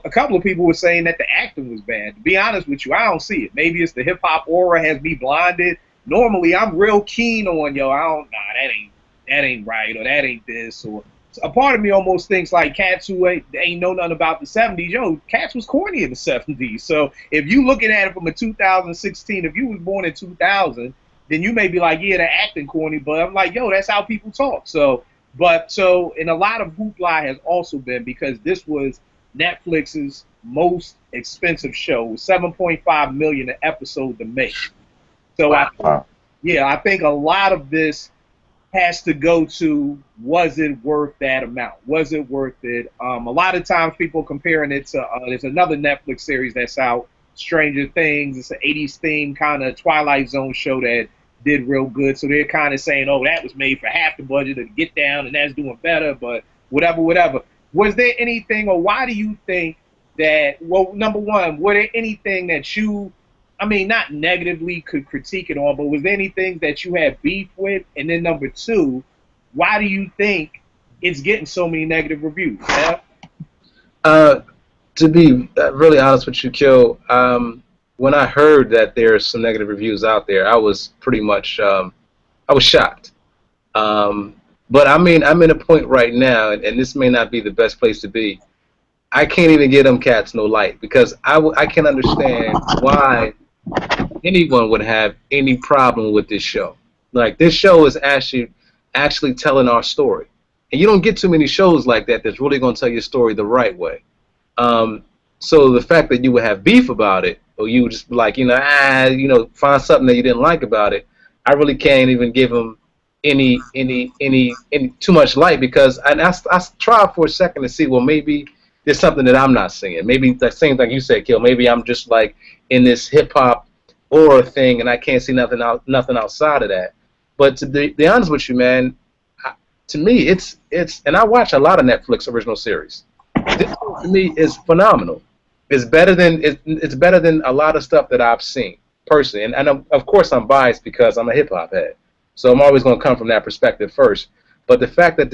Speaker 1: a couple of people were saying that the acting was bad. To be honest with you, I don't see it. Maybe it's the hip hop aura has me blinded. Normally, I'm real keen on that ain't right, or that ain't this, or a part of me almost thinks like cats who ain't know nothing about the 70s. Yo, Cats was corny in the 70s. So if you looking at it from a 2016, if you was born in 2000, then you may be like, yeah, they're acting corny, but I'm like, yo, that's how people talk. So and a lot of hoopla has also been because this was Netflix's most expensive show, $7.5 million an episode to make. So
Speaker 2: Wow.
Speaker 1: I think a lot of this has to go to, was it worth that amount? Was it worth it? A lot of times people comparing it to there's another Netflix series that's out, Stranger Things. It's an 80s theme kind of Twilight Zone show that did real good. So they're kind of saying, oh, that was made for half the budget of Get Down, and that's doing better, but whatever. Was there anything, or why do you think that, well, number one, were there anything that you, I mean, not negatively could critique it on, but was there anything that you had beef with? And then number two, why do you think it's getting so many negative reviews? Yeah?
Speaker 3: To be really honest with you, Kill, when I heard that there's some negative reviews out there, I was pretty much, I was shocked. But I mean, I'm in a point right now, and this may not be the best place to be. I can't even give them cats no light, because I can understand why anyone would have any problem with this show. Like, this show is actually telling our story. And you don't get too many shows like that that's really going to tell your story the right way. So the fact that you would have beef about it, or you would just be like, find something that you didn't like about it, I really can't even give them any too much light, because I tried for a second to see, well, maybe there's something that I'm not seeing. Maybe the same thing you said, Kill. Maybe I'm just like in this hip hop aura thing, and I can't see nothing outside of that. But to be honest with you, man, to me, it's and I watch a lot of Netflix original series. This to me is phenomenal. It's better than a lot of stuff that I've seen personally, and of course I'm biased because I'm a hip hop head, so I'm always going to come from that perspective first. But the fact that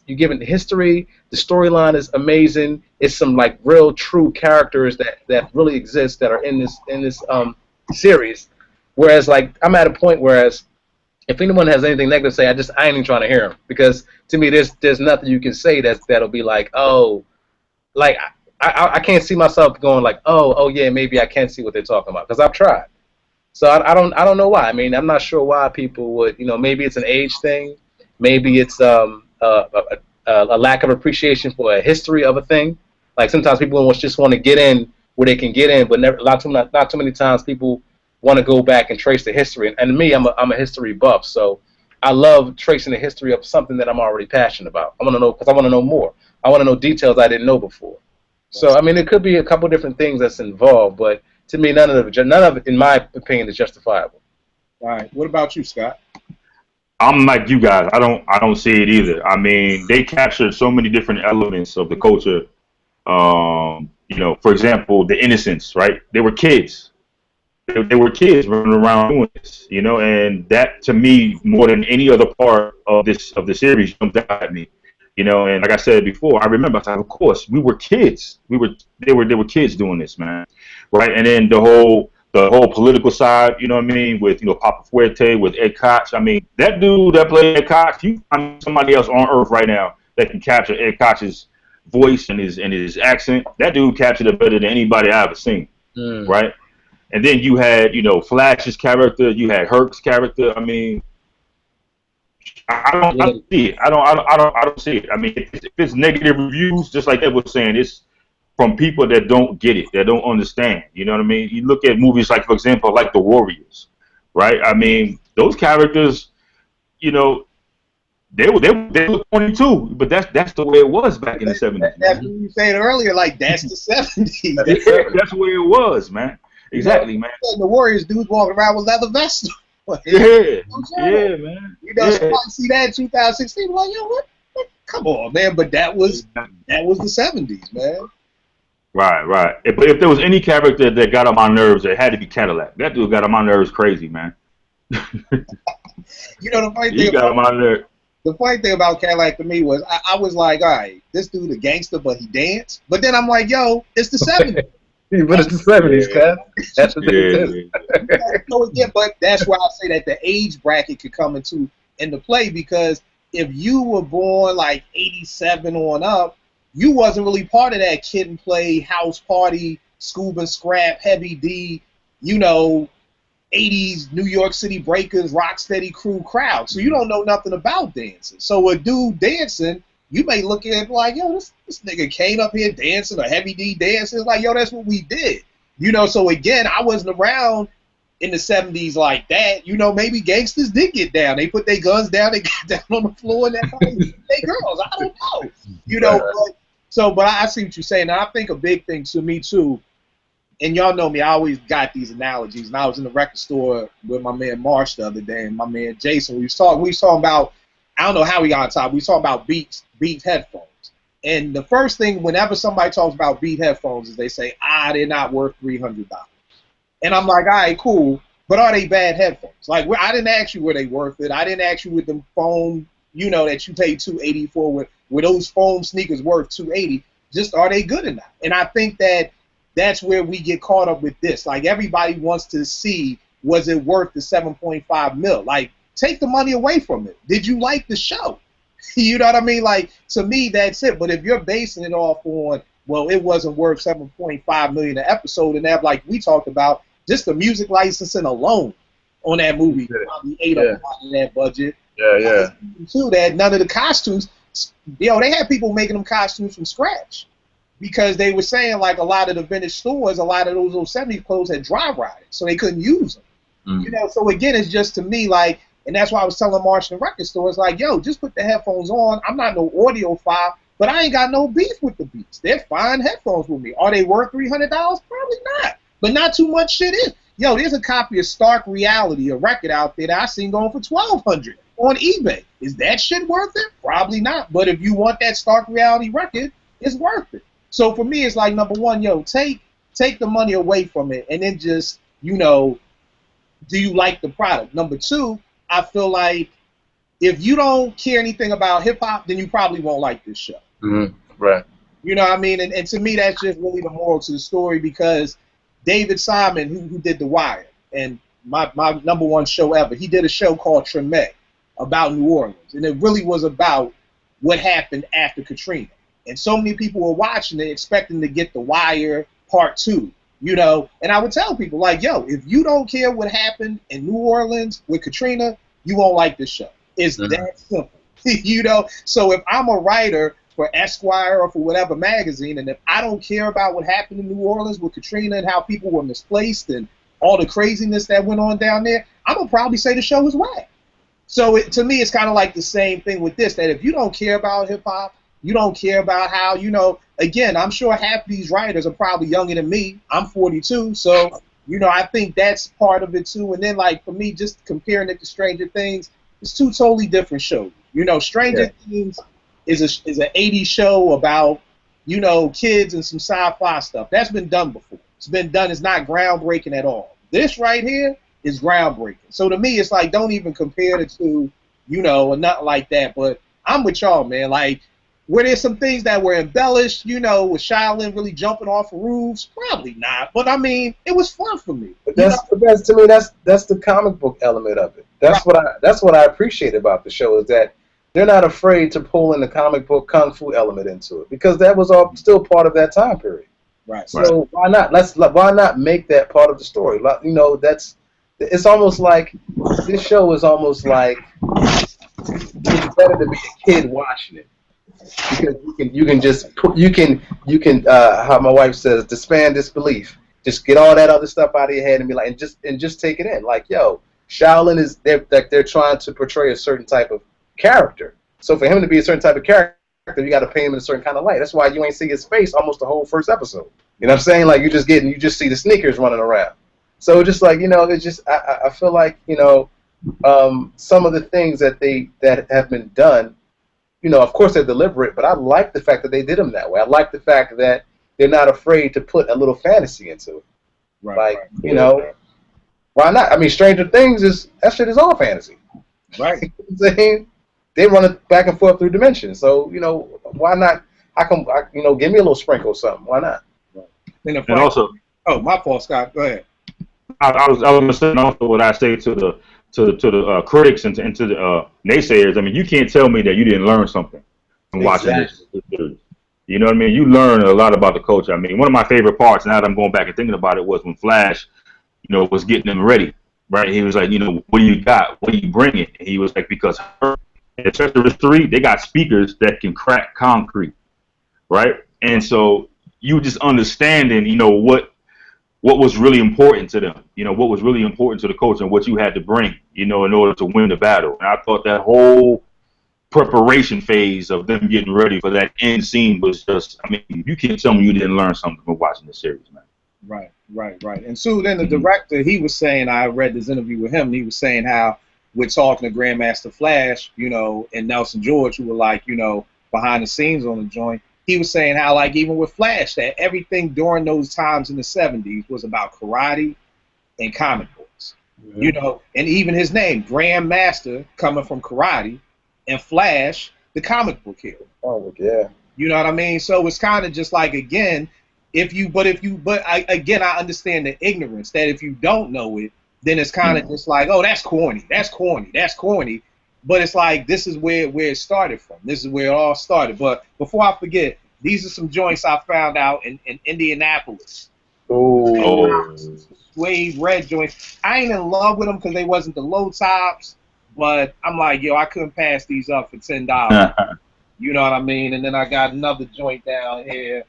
Speaker 3: you're given history, the storyline is amazing. It's some like real true characters that really exist that are in this series. Whereas, like, I'm at a point whereas if anyone has anything negative to say, I ain't even trying to hear them, because to me there's nothing you can say that'll be like, oh, like I can't see myself going like, oh yeah, maybe I can see what they're talking about, because I've tried. So I don't know why. I mean, I'm not sure why people would, maybe it's an age thing, maybe it's a lack of appreciation for a history of a thing. Like sometimes people just want to get in where they can get in, but not too many times people want to go back and trace the history. And me, I'm a history buff, so I love tracing the history of something that I'm already passionate about. I want to know, because I want to know more. I want to know details I didn't know before. So I mean, it could be a couple different things that's involved, but to me, none of it, in my opinion, is justifiable.
Speaker 1: All right. What about you, Scott?
Speaker 2: I'm like you guys. I don't see it either. I mean, they captured so many different elements of the culture. For example, the innocence, right? They were kids. They were kids running around doing this, and that to me, more than any other part of the series, jumped out at me, And like I said before, I remember, I thought, of course, we were kids. They were kids doing this, man, right? And then the whole political side, you know what I mean, with Papa Fuerte, with Ed Koch. I mean, that dude that played Ed Koch, you find somebody else on earth right now that can capture Ed Koch's voice and his accent. That dude captured it better than anybody I ever seen, right? And then you had, Flash's character, you had Herc's character. I mean, I don't see it. I don't see it. I mean, if it's negative reviews, just like Ed was saying, it's from people that don't get it, that don't understand. You know what I mean? You look at movies like, for example, like The Warriors, right? I mean, those characters, they look 22, but that's the way it was back in the 70s.
Speaker 1: That's what you said earlier, like that's the 70s.
Speaker 2: Yeah, that's the way it was, man. Exactly, man.
Speaker 1: The Warriors dudes walking around with leather vests.
Speaker 2: Yeah, man.
Speaker 1: Somebody see that in 2016, like, yo, what? Come on, man. But that was the 70s, man.
Speaker 2: Right. But if there was any character that got on my nerves, it had to be Cadillac. That dude got on my nerves crazy, man.
Speaker 1: The funny thing about Cadillac to me was I was like, all right, this dude a gangster, but he danced. But then I'm like, yo, it's the 70s.
Speaker 3: But it's the 70s, cuz. That's the thing.
Speaker 1: But that's why I say that the age bracket could come into play, because if you were born like 87 on up, you wasn't really part of that kid and play, house party, Scoob and Scrap, Heavy D, 80s New York City Breakers, Rocksteady crew crowd. So you don't know nothing about dancing. So a dude dancing, you may look at it like, yo, this nigga came up here dancing, or Heavy D dancing. It's like, yo, that's what we did. So again, I wasn't around in the 70s like that. Maybe gangsters did get down. They put their guns down, they got down on the floor, and they girls. I don't know. But I see what you're saying. And I think a big thing to me, too, and y'all know me, I always got these analogies. And I was in the record store with my man Marsh the other day, and my man Jason. We was talking about, I don't know how we got on top. We was talking about Beats headphones. And the first thing, whenever somebody talks about Beat headphones, is they say, they're not worth $300. And I'm like, all right, cool, but are they bad headphones? Like, I didn't ask you were they worth it. I didn't ask you with them foam, that you paid $280 for. Were those foam sneakers worth $280? Just are they good enough? And I think that's where we get caught up with this. Like, everybody wants to see, was it worth the $7.5 million? Like, take the money away from it. Did you like the show? You know what I mean? Like, to me, that's it. But if you're basing it off on, well, it wasn't worth $7.5 million an episode, and that, like we talked about, just the music licensing alone on that movie probably ate up a lot of that budget.
Speaker 3: Yeah.
Speaker 1: Too, that none of the costumes, they had people making them costumes from scratch, because they were saying, like, a lot of the vintage stores, a lot of those old 70s clothes had dry rotted, so they couldn't use them. So again, it's just, to me, like, and that's why I was telling Marsh in the record stores, like, yo, just put the headphones on. I'm not no audiophile, but I ain't got no beef with the Beats. They're fine headphones with me. Are they worth $300? Probably not. But not too much shit is. Yo, there's a copy of Stark Reality, a record out there that I seen going for $1,200 on eBay. Is that shit worth it? Probably not. But if you want that Stark Reality record, it's worth it. So for me, it's like, number one, yo, take the money away from it, and then just, do you like the product? Number two, I feel like if you don't care anything about hip-hop, then you probably won't like this show.
Speaker 3: Right.
Speaker 1: You know what I mean? And to me, that's just really the moral to the story, because David Simon, who did The Wire, and my number one show ever. He did a show called Treme about New Orleans, and it really was about what happened after Katrina. And so many people were watching it, expecting to get The Wire Part 2. You know, and I would tell people like, yo, if you don't care what happened in New Orleans with Katrina, you won't like this show. It's that simple. You know, so if I'm a writer for Esquire or for whatever magazine, and if I don't care about what happened in New Orleans with Katrina and how people were misplaced and all the craziness that went on down there, I'm gonna probably say the show was whack. So to me, it's kind of like the same thing with this, that if you don't care about hip hop, you don't care about how, you know, again, I'm sure half of these writers are probably younger than me. I'm 42, so, you know, I think that's part of it too. And then, like, for me, just comparing it to Stranger Things, it's two totally different shows. You know, Stranger Things is an 80s show about, you know, kids and some sci-fi stuff. That's been done before. It's been done. It's not groundbreaking at all. This right here is groundbreaking. So to me, it's like, don't even compare the two, you know, or nothing like that. But I'm with y'all, man. Like, were there some things that were embellished, you know, with Shaolin really jumping off of roofs? Probably not. But I mean, it was fun for me.
Speaker 4: But that's to me, that's the comic book element of it. That's what I appreciate about the show, is that they're not afraid to pull in the comic book kung fu element into it, because that was all still part of that time period.
Speaker 1: Right.
Speaker 4: So why not? Why not make that part of the story? You know, it's almost like this show is almost like it's better to be a kid watching it. Because you can how my wife says, disband disbelief. Just get all that other stuff out of your head and be like, and just take it in. Like, yo, Shaolin is they're trying to portray a certain type of character. So for him to be a certain type of character, you got to paint him in a certain kind of light. That's why you ain't see his face almost the whole first episode. You know what I'm saying? Like, you just see the sneakers running around. So just like, you know, it's just I feel like, you know, some of the things that have been done, you know, of course they're deliberate, but I like the fact that they did them that way. I like the fact that they're not afraid to put a little fantasy into it.
Speaker 1: Right,
Speaker 4: like,
Speaker 1: right.
Speaker 4: you know, why not? I mean, Stranger Things that shit is all fantasy.
Speaker 1: Right.
Speaker 4: You know what I'm saying? They run it back and forth through dimensions. So, you know, why not? You know, give me a little sprinkle or something. Why not?
Speaker 1: Right.
Speaker 2: And also,
Speaker 1: oh, my fault, Scott. Go ahead.
Speaker 2: I was saying also what I say to the critics and to the naysayers. I mean, you can't tell me that you didn't learn something from watching this series. You know what I mean? You learn a lot about the culture. I mean, one of my favorite parts, now that I'm going back and thinking about it, was when Flash, you know, was getting them ready. Right? He was like, you know, what do you got? What are you bringing? And he was like, because in Treacherous 3, they got speakers that can crack concrete. Right? And so you just understanding, you know, what was really important to them, you know, what was really important to the culture and what you had to bring, you know, in order to win the battle. And I thought that whole preparation phase of them getting ready for that end scene was just, I mean, you can't tell me you didn't learn something from watching the series, man.
Speaker 1: Right. And so then the director, he was saying, I read this interview with him, and he was saying how we're talking to Grandmaster Flash, you know, and Nelson George, who were like, you know, behind the scenes on the joint. He was saying how, like, even with Flash, that everything during those times in the 70s was about karate and comic books. Yeah. You know, and even his name, Grandmaster, coming from karate, and Flash, the comic book hero.
Speaker 4: Oh, yeah.
Speaker 1: You know what I mean? So it's kind of just like, again, I understand the ignorance, that if you don't know it, then it's kind of just like, oh, that's corny. But it's like, this is where it started from. This is where it all started. But before I forget, these are some joints I found out in Indianapolis.
Speaker 4: Oh.
Speaker 1: Suede red joints. I ain't in love with them because they wasn't the low tops. But I'm like, yo, I couldn't pass these up for $10. You know what I mean? And then I got another joint down here.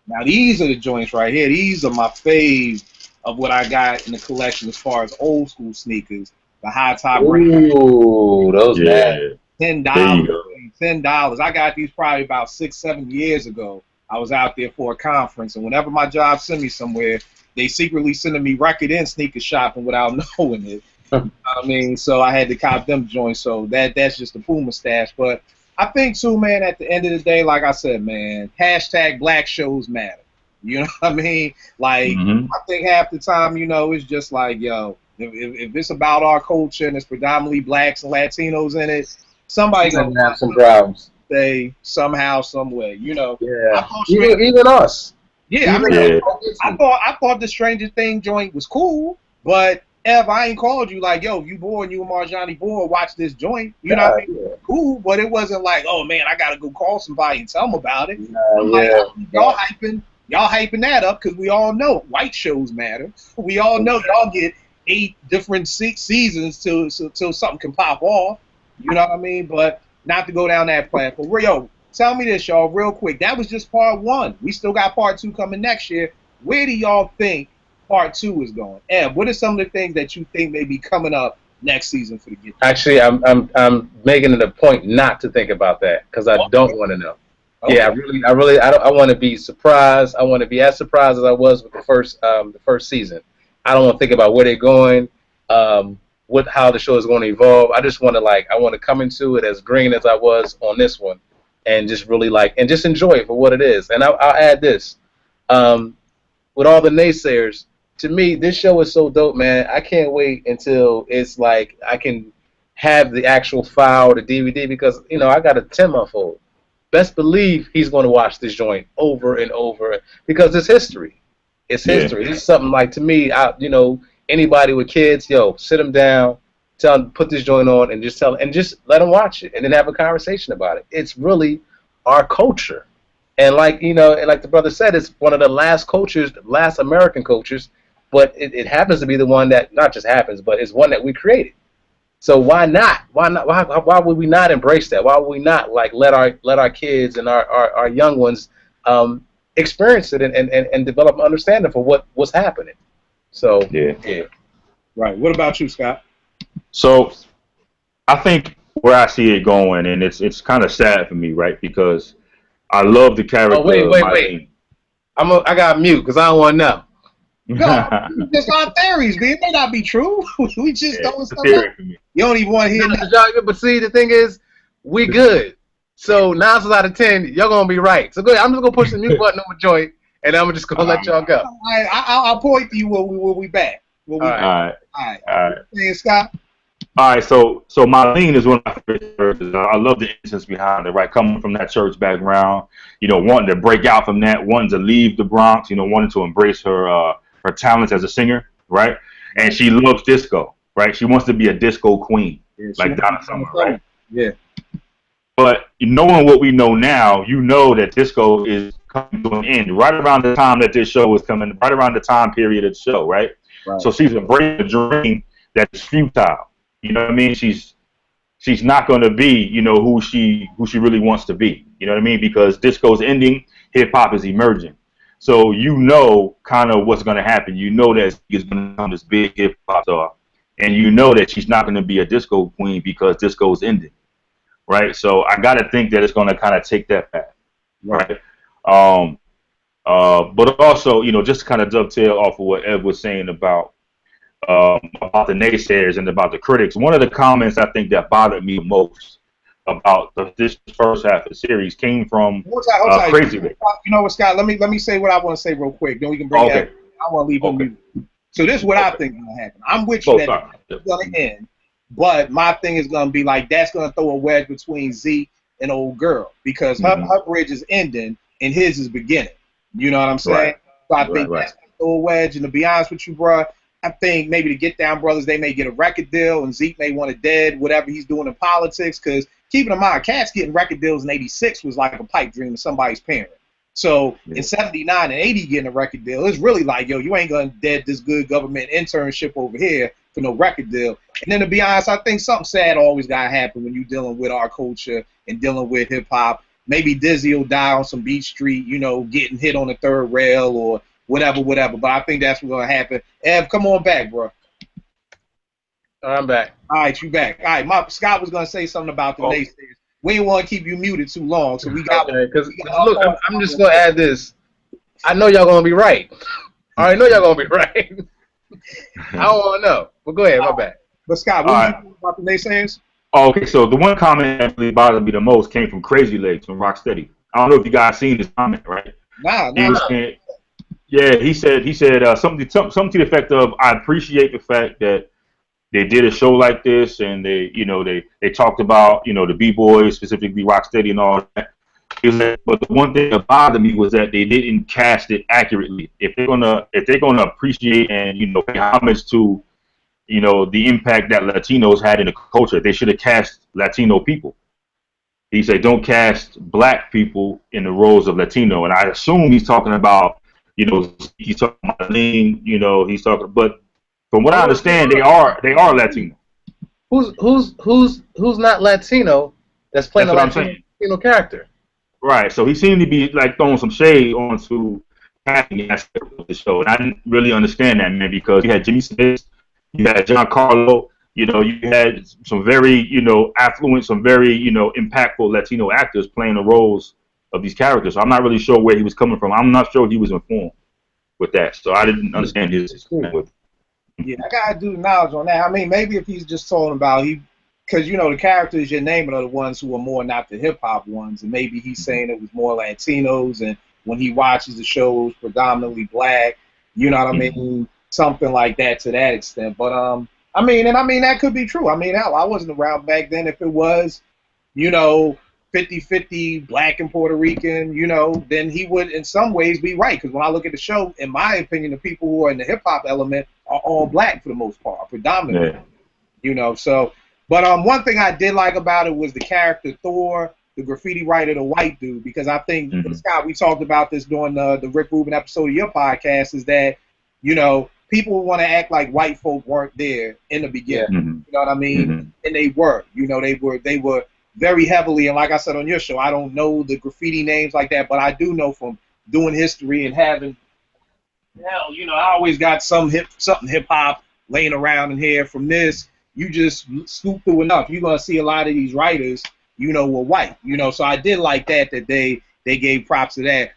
Speaker 1: Now, these are the joints right here. These are my fave of what I got in the collection as far as old school sneakers. The high top.
Speaker 4: Ooh, those bad.
Speaker 1: $10. I got these probably about 6-7 years ago. I was out there for a conference, and whenever my job sent me somewhere, they secretly sending me record and sneaker shopping without knowing it. You know what I mean? So I had to cop them joints. So that's just the Puma stash. But I think too, man, at the end of the day, like I said, man, hashtag black shows matter. You know what I mean? Like, I think half the time, you know, it's just like, yo, if it's about our culture and it's predominantly blacks and Latinos in it, somebody's gonna
Speaker 4: have some problems.
Speaker 1: Say somehow, some way, you know.
Speaker 4: Yeah. Even us.
Speaker 1: Yeah, I mean, I thought the Stranger Things joint was cool, But Ev, I ain't called you like, yo, you bored, you and Marjani bored, watch this joint. You know what I mean? Cool, but it wasn't like, oh man, I gotta go call somebody and tell them about it. I'm like, y'all hyping that up because we all know white shows matter. We all know y'all get 8 different seasons till something can pop off. You know what I mean? But not to go down that platform. Yo, tell me this, y'all, real quick. That was just part 1. We still got part 2 coming next year. Where do y'all think part 2 is going? Eb, what are some of the things that you think may be coming up next season for the Get Down?
Speaker 3: Actually, I'm making it a point not to think about that because I don't want to know. Okay. Yeah, I want to be surprised. I want to be as surprised as I was with the first season. I don't want to think about where they're going, how the show is going to evolve. I just want to come into it as green as I was on this one, and just really and just enjoy it for what it is. And I'll add this, with all the naysayers, to me this show is so dope, man. I can't wait until it's like I can have the actual file, the DVD, because I got a 10-month-old. Best believe he's going to watch this joint over and over because it's history. It's history. It's something to me. Anybody with kids, sit them down, tell them put this joint on, and just let them watch it, and then have a conversation about it. It's really our culture, and like the brother said, it's one of the last cultures, last American cultures, but it happens to be the one that not just happens, but it's one that we created. So why not? Why would we not embrace that? Why would we not let our kids and our young ones experience it and develop an understanding for what's happening? So yeah.
Speaker 1: Right. What about you, Scott?
Speaker 2: So I think where I see it going, and it's kind of sad for me, right? Because I love the character.
Speaker 3: Oh, wait. I got mute because I don't want to know.
Speaker 1: No, just our theories, man. It may not be true. We just don't know. You don't even want to hear that.
Speaker 3: But see, the thing is, we good. So 9 out of 10, y'all gonna be right. So good. I'm just gonna push the mute button on the joint, and I'm just gonna let y'all go.
Speaker 1: I'll point to you when we back.
Speaker 2: All right.
Speaker 1: Hey, Scott.
Speaker 2: All right, so Marlene is one of my favorite characters. I love the innocence behind it, right? Coming from that church background, wanting to break out from that, wanting to leave the Bronx, wanting to embrace her talents as a singer, right? And she loves disco, right? She wants to be a disco queen, like Donna Summer, right?
Speaker 1: Yeah.
Speaker 2: But knowing what we know now, that disco is coming to an end right around the time that this show is coming, right around the time period of the show, right? So she's embracing a dream that's futile. You know what I mean? She's not going to be, who she really wants to be. You know what I mean? Because disco's ending, hip hop is emerging. So kind of what's going to happen. That she's going to become this big hip hop star, and that she's not going to be a disco queen because disco's ending, right? So I got to think that it's going to kind of take that path, right? But also, just to kind of dovetail off of what Ed was saying about the naysayers and about the critics. One of the comments I think that bothered me most about this first half of the series came from Crazy Legs.
Speaker 1: You know what, Scott? Let me say what I want to say real quick. Then we can bring that. I want to leave on you. So this is what I think is going to happen. I'm with you that it's going to end, but my thing is going to be that's going to throw a wedge between Zeke and old girl because her bridge is ending and his is beginning. You know what I'm saying? So I think that's going to throw a wedge. And to be honest with you, bro, I think maybe the Get Down brothers, they may get a record deal, and Zeke may want it dead, whatever he's doing in politics, because keeping in mind, Cats getting record deals in 86 was like a pipe dream to somebody's parent. So in 79 and 80 getting a record deal, it's really like, yo, you ain't going to dead this good government internship over here for no record deal. And then to be honest, I think something sad always got to happen when you're dealing with our culture and dealing with hip-hop. Maybe Dizzy will die on some beach street, getting hit on the third rail or whatever. But I think that's what's going to happen. Ev, come on back, bro.
Speaker 3: I'm back.
Speaker 1: All right, you back. All right, Scott was going to say something about the naysayers. We didn't want to keep you muted too long, so we got...
Speaker 3: Because, look, I'm just going to add this. I know y'all going to be right. I already know y'all going to be right. I don't want to know. But go ahead, my bad.
Speaker 1: But, Scott, what do you think about the naysayers?
Speaker 2: Oh, okay, so the one comment that really bothered me the most came from Crazy Legs from Rocksteady. I don't know if you guys seen this comment, right?
Speaker 1: Nah.
Speaker 2: He said something to the effect of, I appreciate the fact that they did a show like this and they talked about, the B-Boys, specifically Rocksteady and all that. He was like, but the one thing that bothered me was that they didn't cast it accurately. If they're gonna appreciate and pay homage to the impact that Latinos had in the culture, they should have cast Latino people. He said, don't cast black people in the roles of Latino. And I assume he's talking about, he's talking about lean, he's talking, but from what I understand, they are Latino.
Speaker 4: Who's not Latino that's playing
Speaker 2: That's
Speaker 4: a Latino character?
Speaker 2: Right. So he seemed to be like throwing some shade onto casting aspect of the show. And I didn't really understand that, man, because you had Jimmy Smith, you had Giancarlo, you had some very, affluent, some very, impactful Latino actors playing the roles of these characters. So I'm not really sure where he was coming from. I'm not sure he was informed with that. So I didn't understand his with.
Speaker 1: Yeah, I gotta do the knowledge on that. I mean, maybe if he's just talking about because the characters you're naming are the ones who are more not the hip hop ones, and maybe he's saying it was more Latinos, and when he watches the shows, predominantly black. You know what I mean? Something like that to that extent. But I mean that could be true. I mean, hell, I wasn't around back then. If it was, 50-50 black and Puerto Rican, then he would in some ways be right. Because when I look at the show, in my opinion, the people who are in the hip hop element are all black for the most part, predominantly.
Speaker 2: Yeah.
Speaker 1: So, but one thing I did like about it was the character Thor, the graffiti writer, the white dude, because I think Scott, we talked about this during the Rick Rubin episode of your podcast, is that people want to act like white folk weren't there in the beginning.
Speaker 2: Mm-hmm.
Speaker 1: You know what I mean? And they were. They were very heavily, and like I said on your show, I don't know the graffiti names like that, but I do know from doing history and having, hell, I always got something hip hop laying around in here. From this, you just scoop through enough, you're gonna see a lot of these writers, were white. So I did like that they gave props to that.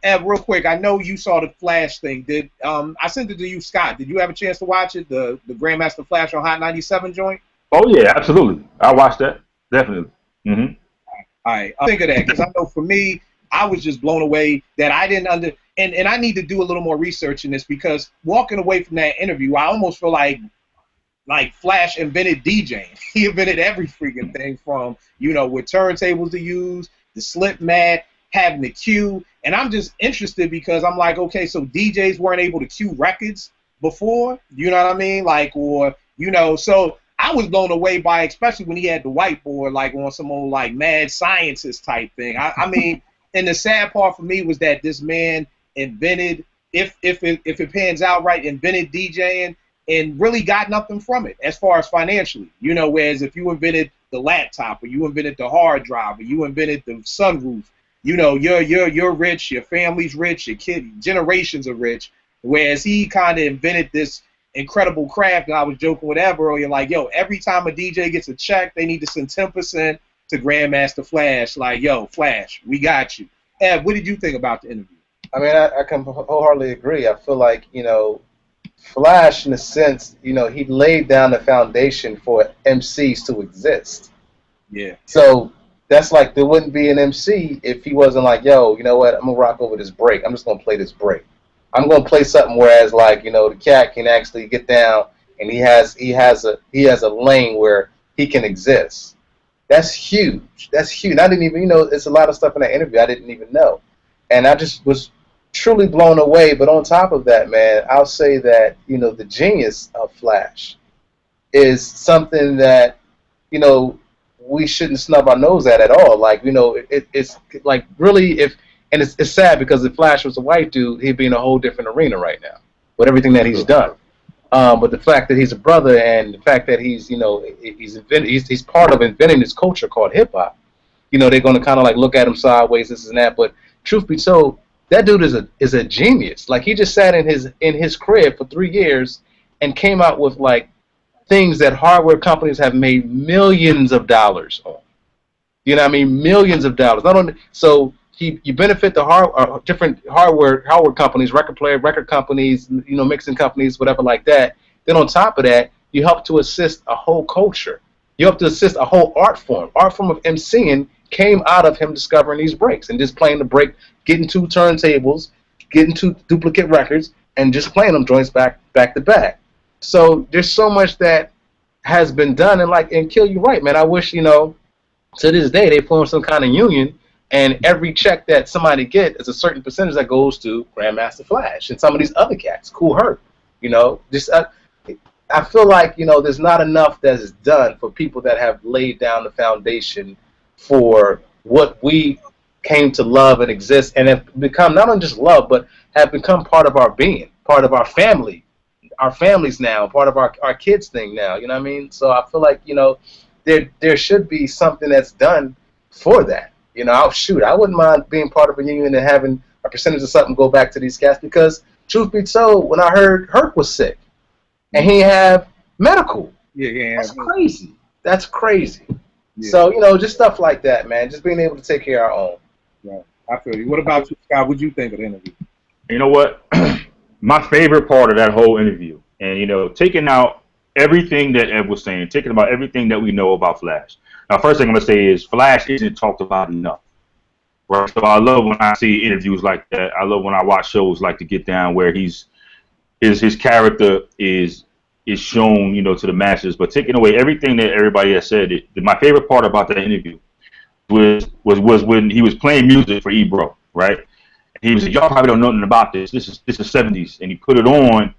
Speaker 1: Ev, real quick, I know you saw the Flash thing. Did I sent it to you, Scott? Did you have a chance to watch it? The Grandmaster Flash on Hot 97 joint?
Speaker 2: Oh yeah, absolutely. I watched that definitely. Mm-hmm.
Speaker 1: All right, think of that, because I know for me, I was just blown away that I didn't and I need to do a little more research in this, because walking away from that interview, I almost feel like Flash invented DJing. He invented every freaking thing from with turntables to use, the slip mat, having the cue, and I'm just interested because I'm like, okay, so DJs weren't able to cue records before, you know what I mean? So I was blown away by, especially when he had the whiteboard, on some old, mad scientist type thing. I mean, and the sad part for me was that this man invented, if it pans out right, invented DJing and really got nothing from it as far as financially. Whereas if you invented the laptop, or you invented the hard drive, or you invented the sunroof, you're rich, your family's rich, your generations are rich. Whereas he kind of invented this incredible craft, and I was joking with Ev earlier, every time a DJ gets a check, they need to send 10% to Grandmaster Flash. Flash, we got you. Ev, what did you think about the interview?
Speaker 4: I mean, I can wholeheartedly agree. I feel like, Flash, in a sense, he laid down the foundation for MCs to exist.
Speaker 1: Yeah.
Speaker 4: So that's there wouldn't be an MC if he wasn't like, yo, you know what, I'm going to rock over this break. I'm just going to play this break. I'm going to play something whereas, the cat can actually get down, and he has a lane where he can exist. That's huge. That's huge. I didn't even, it's a lot of stuff in that interview I didn't even know. And I just was truly blown away. But on top of that, man, I'll say that, the genius of Flash is something that, we shouldn't snub our nose at all. It's really, and it's sad because if Flash was a white dude, he'd be in a whole different arena right now with everything that he's done. But the fact that he's a brother, and the fact that he's he's part of inventing this culture called hip hop, they're going to kind of look at him sideways, this and that. But truth be told, that dude is a genius. He just sat in his crib for 3 years and came out with things that hardware companies have made millions of dollars on. You know what I mean? Millions of dollars. Not only so. You benefit the different hardware companies, record companies, mixing companies, whatever like that. Then on top of that, you help to assist a whole culture. You help to assist a whole art form. Art form of MCing came out of him discovering these breaks and just playing the break, getting 2 turntables, getting 2 duplicate records, and just playing them joints back to back. So there's so much that has been done, and Kill, you right, man. I wish to this day they formed some kind of union And every check that somebody get is a certain percentage that goes to Grandmaster Flash and some of these other cats, Cool Herc. You know, just I feel like, you know, there's not enough that is done for people that have laid down the foundation for what we came to love and exist and have become not only just love, but have become part of our being, part of our family, our families now, part of our kids' thing now. You know what I mean? So I feel like, you know, there should be something that's done for that. You know, I wouldn't mind being part of a union and having a percentage of something go back to these cats because, truth be told, when I heard Herc was sick and he have medical, that's crazy. That's crazy. Yeah. So, you know, just stuff like that, man. Just being able to take care of our own.
Speaker 1: Yeah, I feel you. What about you, Scott? What'd you think of the interview?
Speaker 2: You know what? My favorite part of that whole interview, and, you know, taking out everything that Ed was saying, taking about everything that we know about Flash. Now, first thing I'm going to say is Flash isn't talked about enough. Right? So I love when I see interviews like that. I love when I watch shows like The Get Down where his character is shown, you know, to the masses. But taking away everything that everybody has said, my favorite part about that interview was when he was playing music for Ebro, right? He was like, y'all probably don't know nothing about this. This is 70s. And he put it on,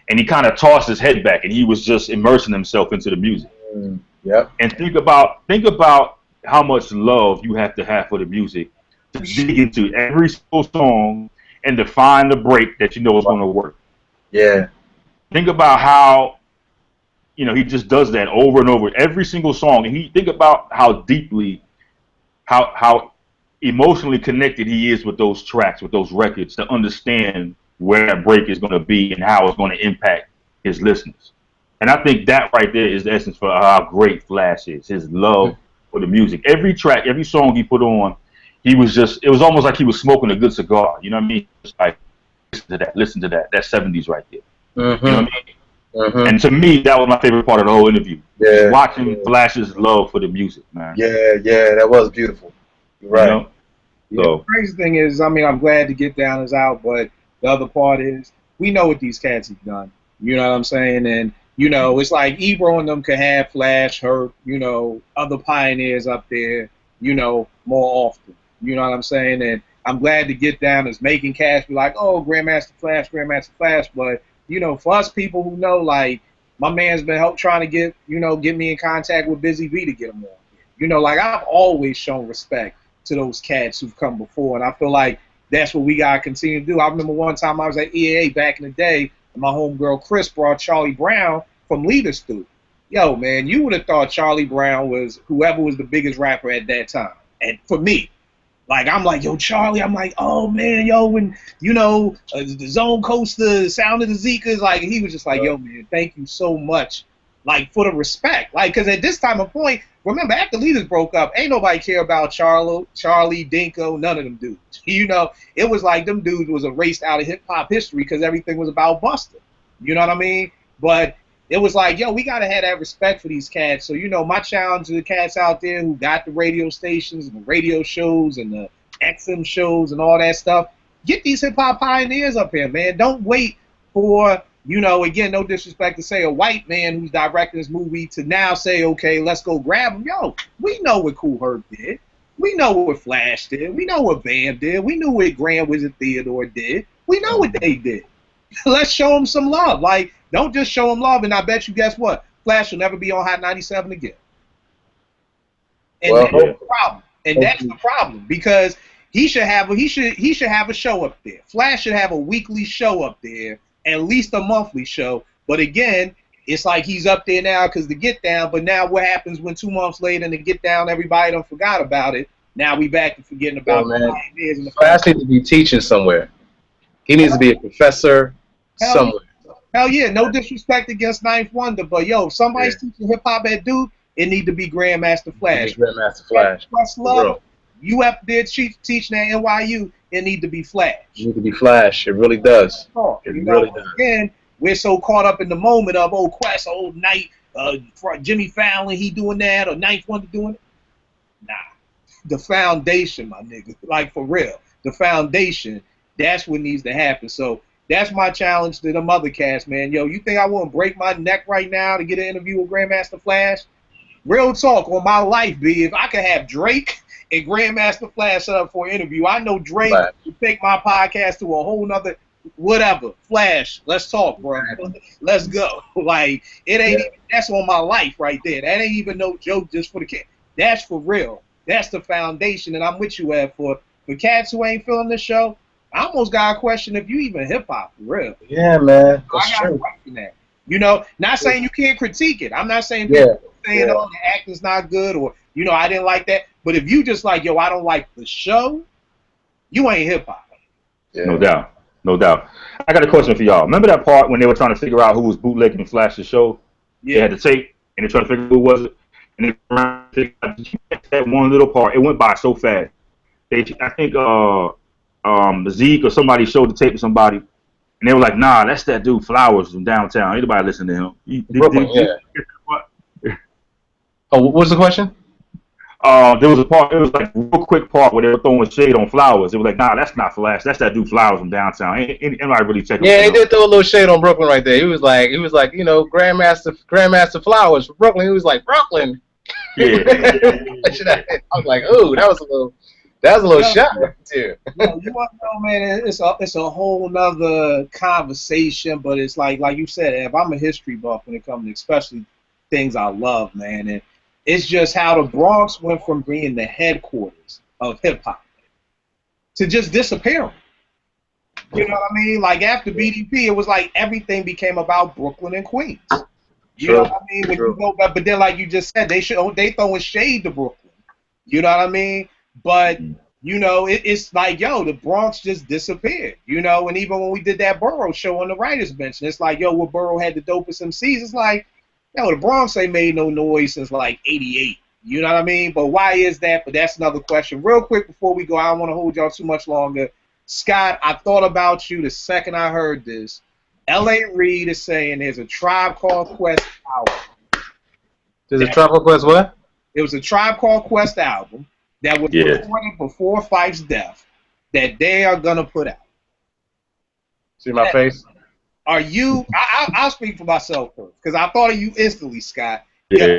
Speaker 2: and he kind of tossed his head back, and he was just immersing himself into the music.
Speaker 4: Yep.
Speaker 2: And think about how much love you have to have for the music to dig into every single song and to find the break that you know is going to work.
Speaker 4: Yeah.
Speaker 2: Think about how, you know, he just does that over and over every single song, and think about how deeply, how emotionally connected he is with those tracks, with those records, to understand where that break is going to be and how it's going to impact his listeners. And I think that right there is the essence for how great Flash is, his love for the music. Every track, every song he put on, it was almost like he was smoking a good cigar. You know what I mean? Just like, listen to that. That's 70s right there.
Speaker 4: Mm-hmm.
Speaker 2: You know what I mean? And to me, that was my favorite part of the whole interview.
Speaker 4: Yeah.
Speaker 2: Watching Flash's love for the music, man.
Speaker 4: Yeah, that was beautiful. You're right.
Speaker 2: You know?
Speaker 1: Yeah, the crazy thing is, I mean, I'm glad to Get Down is out, but the other part is, we know what these cats have done. You know what I'm saying? And, you know, it's like Ebro and them could have Flash, Herc, you know, other pioneers up there, you know, more often. You know what I'm saying? And I'm glad to Get Down is making cash. Be like, oh, Grandmaster Flash. But, you know, for us people who know, like, my man's been trying to get me in contact with Busy B to get him on. You know, like, I've always shown respect to those cats who've come before, and I feel like that's what we gotta continue to do. I remember one time I was at EAA back in the day, and my homegirl Chris brought Charlie Brown from Leader Stu. Yo, man, you would have thought Charlie Brown was whoever was the biggest rapper at that time. And for me, like, I'm like, yo, Charlie, I'm like, oh man, yo, when, you know, the Zone Coaster, Sound of the Zekas, like, he was just like, yo, man, thank you so much, like, for the respect. Like, because at this time of point, remember, after Leaders broke up, ain't nobody care about Charlie, Dinko, none of them dudes. You know, it was like them dudes was erased out of hip-hop history because everything was about Busta. You know what I mean? But it was like, yo, we got to have that respect for these cats. So, you know, my challenge to the cats out there who got the radio stations and the radio shows and the XM shows and all that stuff, get these hip-hop pioneers up here, man. Don't wait for, you know, again, no disrespect to say a white man who's directing this movie to now say, okay, let's go grab him. Yo, we know what Cool Herc did. We know what Flash did. We know what Bam did. We knew what Grand Wizard Theodore did. We know what they did. Let's show them some love. Like, don't just show them love, and I bet you, guess what? Flash will never be on Hot 97 again. And that's the problem. And that's the problem, because he should have a show up there. Flash should have a weekly show up there, at least a monthly show. But again, it's like he's up there now because the Get Down, but now what happens when 2 months later and the Get Down, everybody done forgot about it. Now we back to forgetting about
Speaker 4: the Flash needs to be teaching somewhere. He needs to be a professor somewhere.
Speaker 1: Hell yeah, no disrespect against Ninth Wonder, but yo, if somebody's teaching hip hop at Duke, it need to be Grandmaster Flash.
Speaker 4: Grandmaster Flash.
Speaker 1: Plus love. You up there teaching at NYU, it need to be Flash.
Speaker 4: It need to be Flash. It really does. It really does.
Speaker 1: Again, we're so caught up in the moment of, oh, Quest, oh, Night, Jimmy Fallon, he doing that, or Ninth Wonder doing it. Nah. The foundation, my nigga. Like, for real. The foundation, that's what needs to happen. So that's my challenge to them other cats, man. Yo, you think I wouldn't break my neck right now to get an interview with Grandmaster Flash? Real talk on my life, B. If I could have Drake and Grandmaster Flash set up for an interview. I know Drake
Speaker 3: Right.
Speaker 1: would take my podcast to a whole nother whatever. Flash, let's talk, bro. Let's go. Like, it ain't even, that's on my life right there. That ain't even no joke just for the kid. That's for real. That's the foundation, and I'm with you, Ed. For cats who ain't feeling the show, I almost got a question if you even hip hop for real.
Speaker 4: Yeah, man.
Speaker 1: I
Speaker 4: That's
Speaker 1: got a
Speaker 4: true.
Speaker 1: question that. You know, not saying you can't critique it. I'm not saying
Speaker 4: Yeah.
Speaker 1: people saying, oh, the acting's not good, or, you know, I didn't like that. But if you just like, yo, I don't like the show, you ain't hip hop.
Speaker 4: Yeah.
Speaker 2: No doubt. No doubt. I got a question for y'all. Remember that part when they were trying to figure out who was bootlegging Flash's show? They
Speaker 1: Yeah.
Speaker 2: had the tape, and they tried to figure out who was it. And they tried to figure out that one little part. It went by so fast. I think Zeke or somebody showed the tape to somebody, and they were like, nah, that's that dude Flowers from downtown. Ain't nobody listen to him.
Speaker 4: Brooklyn, Oh, what was the question?
Speaker 2: There was a part, it was like a real quick part where they were throwing shade on Flowers. It was like, nah, that's not Flash. That's that dude Flowers from downtown. Anybody really check him
Speaker 3: Yeah, he
Speaker 2: out?
Speaker 3: did throw a little shade on Brooklyn right there. He was like, you know, Grandmaster Flowers from Brooklyn. He was like, Brooklyn.
Speaker 2: Yeah.
Speaker 3: I was like, ooh, that was a little shot right there.
Speaker 1: You want to know, man, it's a whole nother conversation, but it's like you said, Ev, I'm a history buff when it comes to especially things I love, man, and it's just how the Bronx went from being the headquarters of hip-hop to just disappearing. You know what I mean? Like, after BDP, it was like everything became about Brooklyn and Queens. You know what I mean? When you go back, but then, like you just said, they throwing shade to Brooklyn. You know what I mean? But, you know, it's like, yo, the Bronx just disappeared. You know, and even when we did that Borough show on the Writers Bench, and it's like, yo, what Borough had the dopest MCs, it's like, yo, the Bronx ain't made no noise since like '88. You know what I mean? But why is that? But that's another question. Real quick before we go, I don't want to hold y'all too much longer. Scott, I thought about you the second I heard this. L.A. Reid is saying there's a Tribe Called Quest album.
Speaker 3: There's a Tribe Called Quest what?
Speaker 1: It was a Tribe Called Quest album that was recorded before Fife's death that they are going to put out.
Speaker 3: See my face?
Speaker 1: Are you, I'll speak for myself first, because I thought of you instantly, Scott.
Speaker 2: Yeah.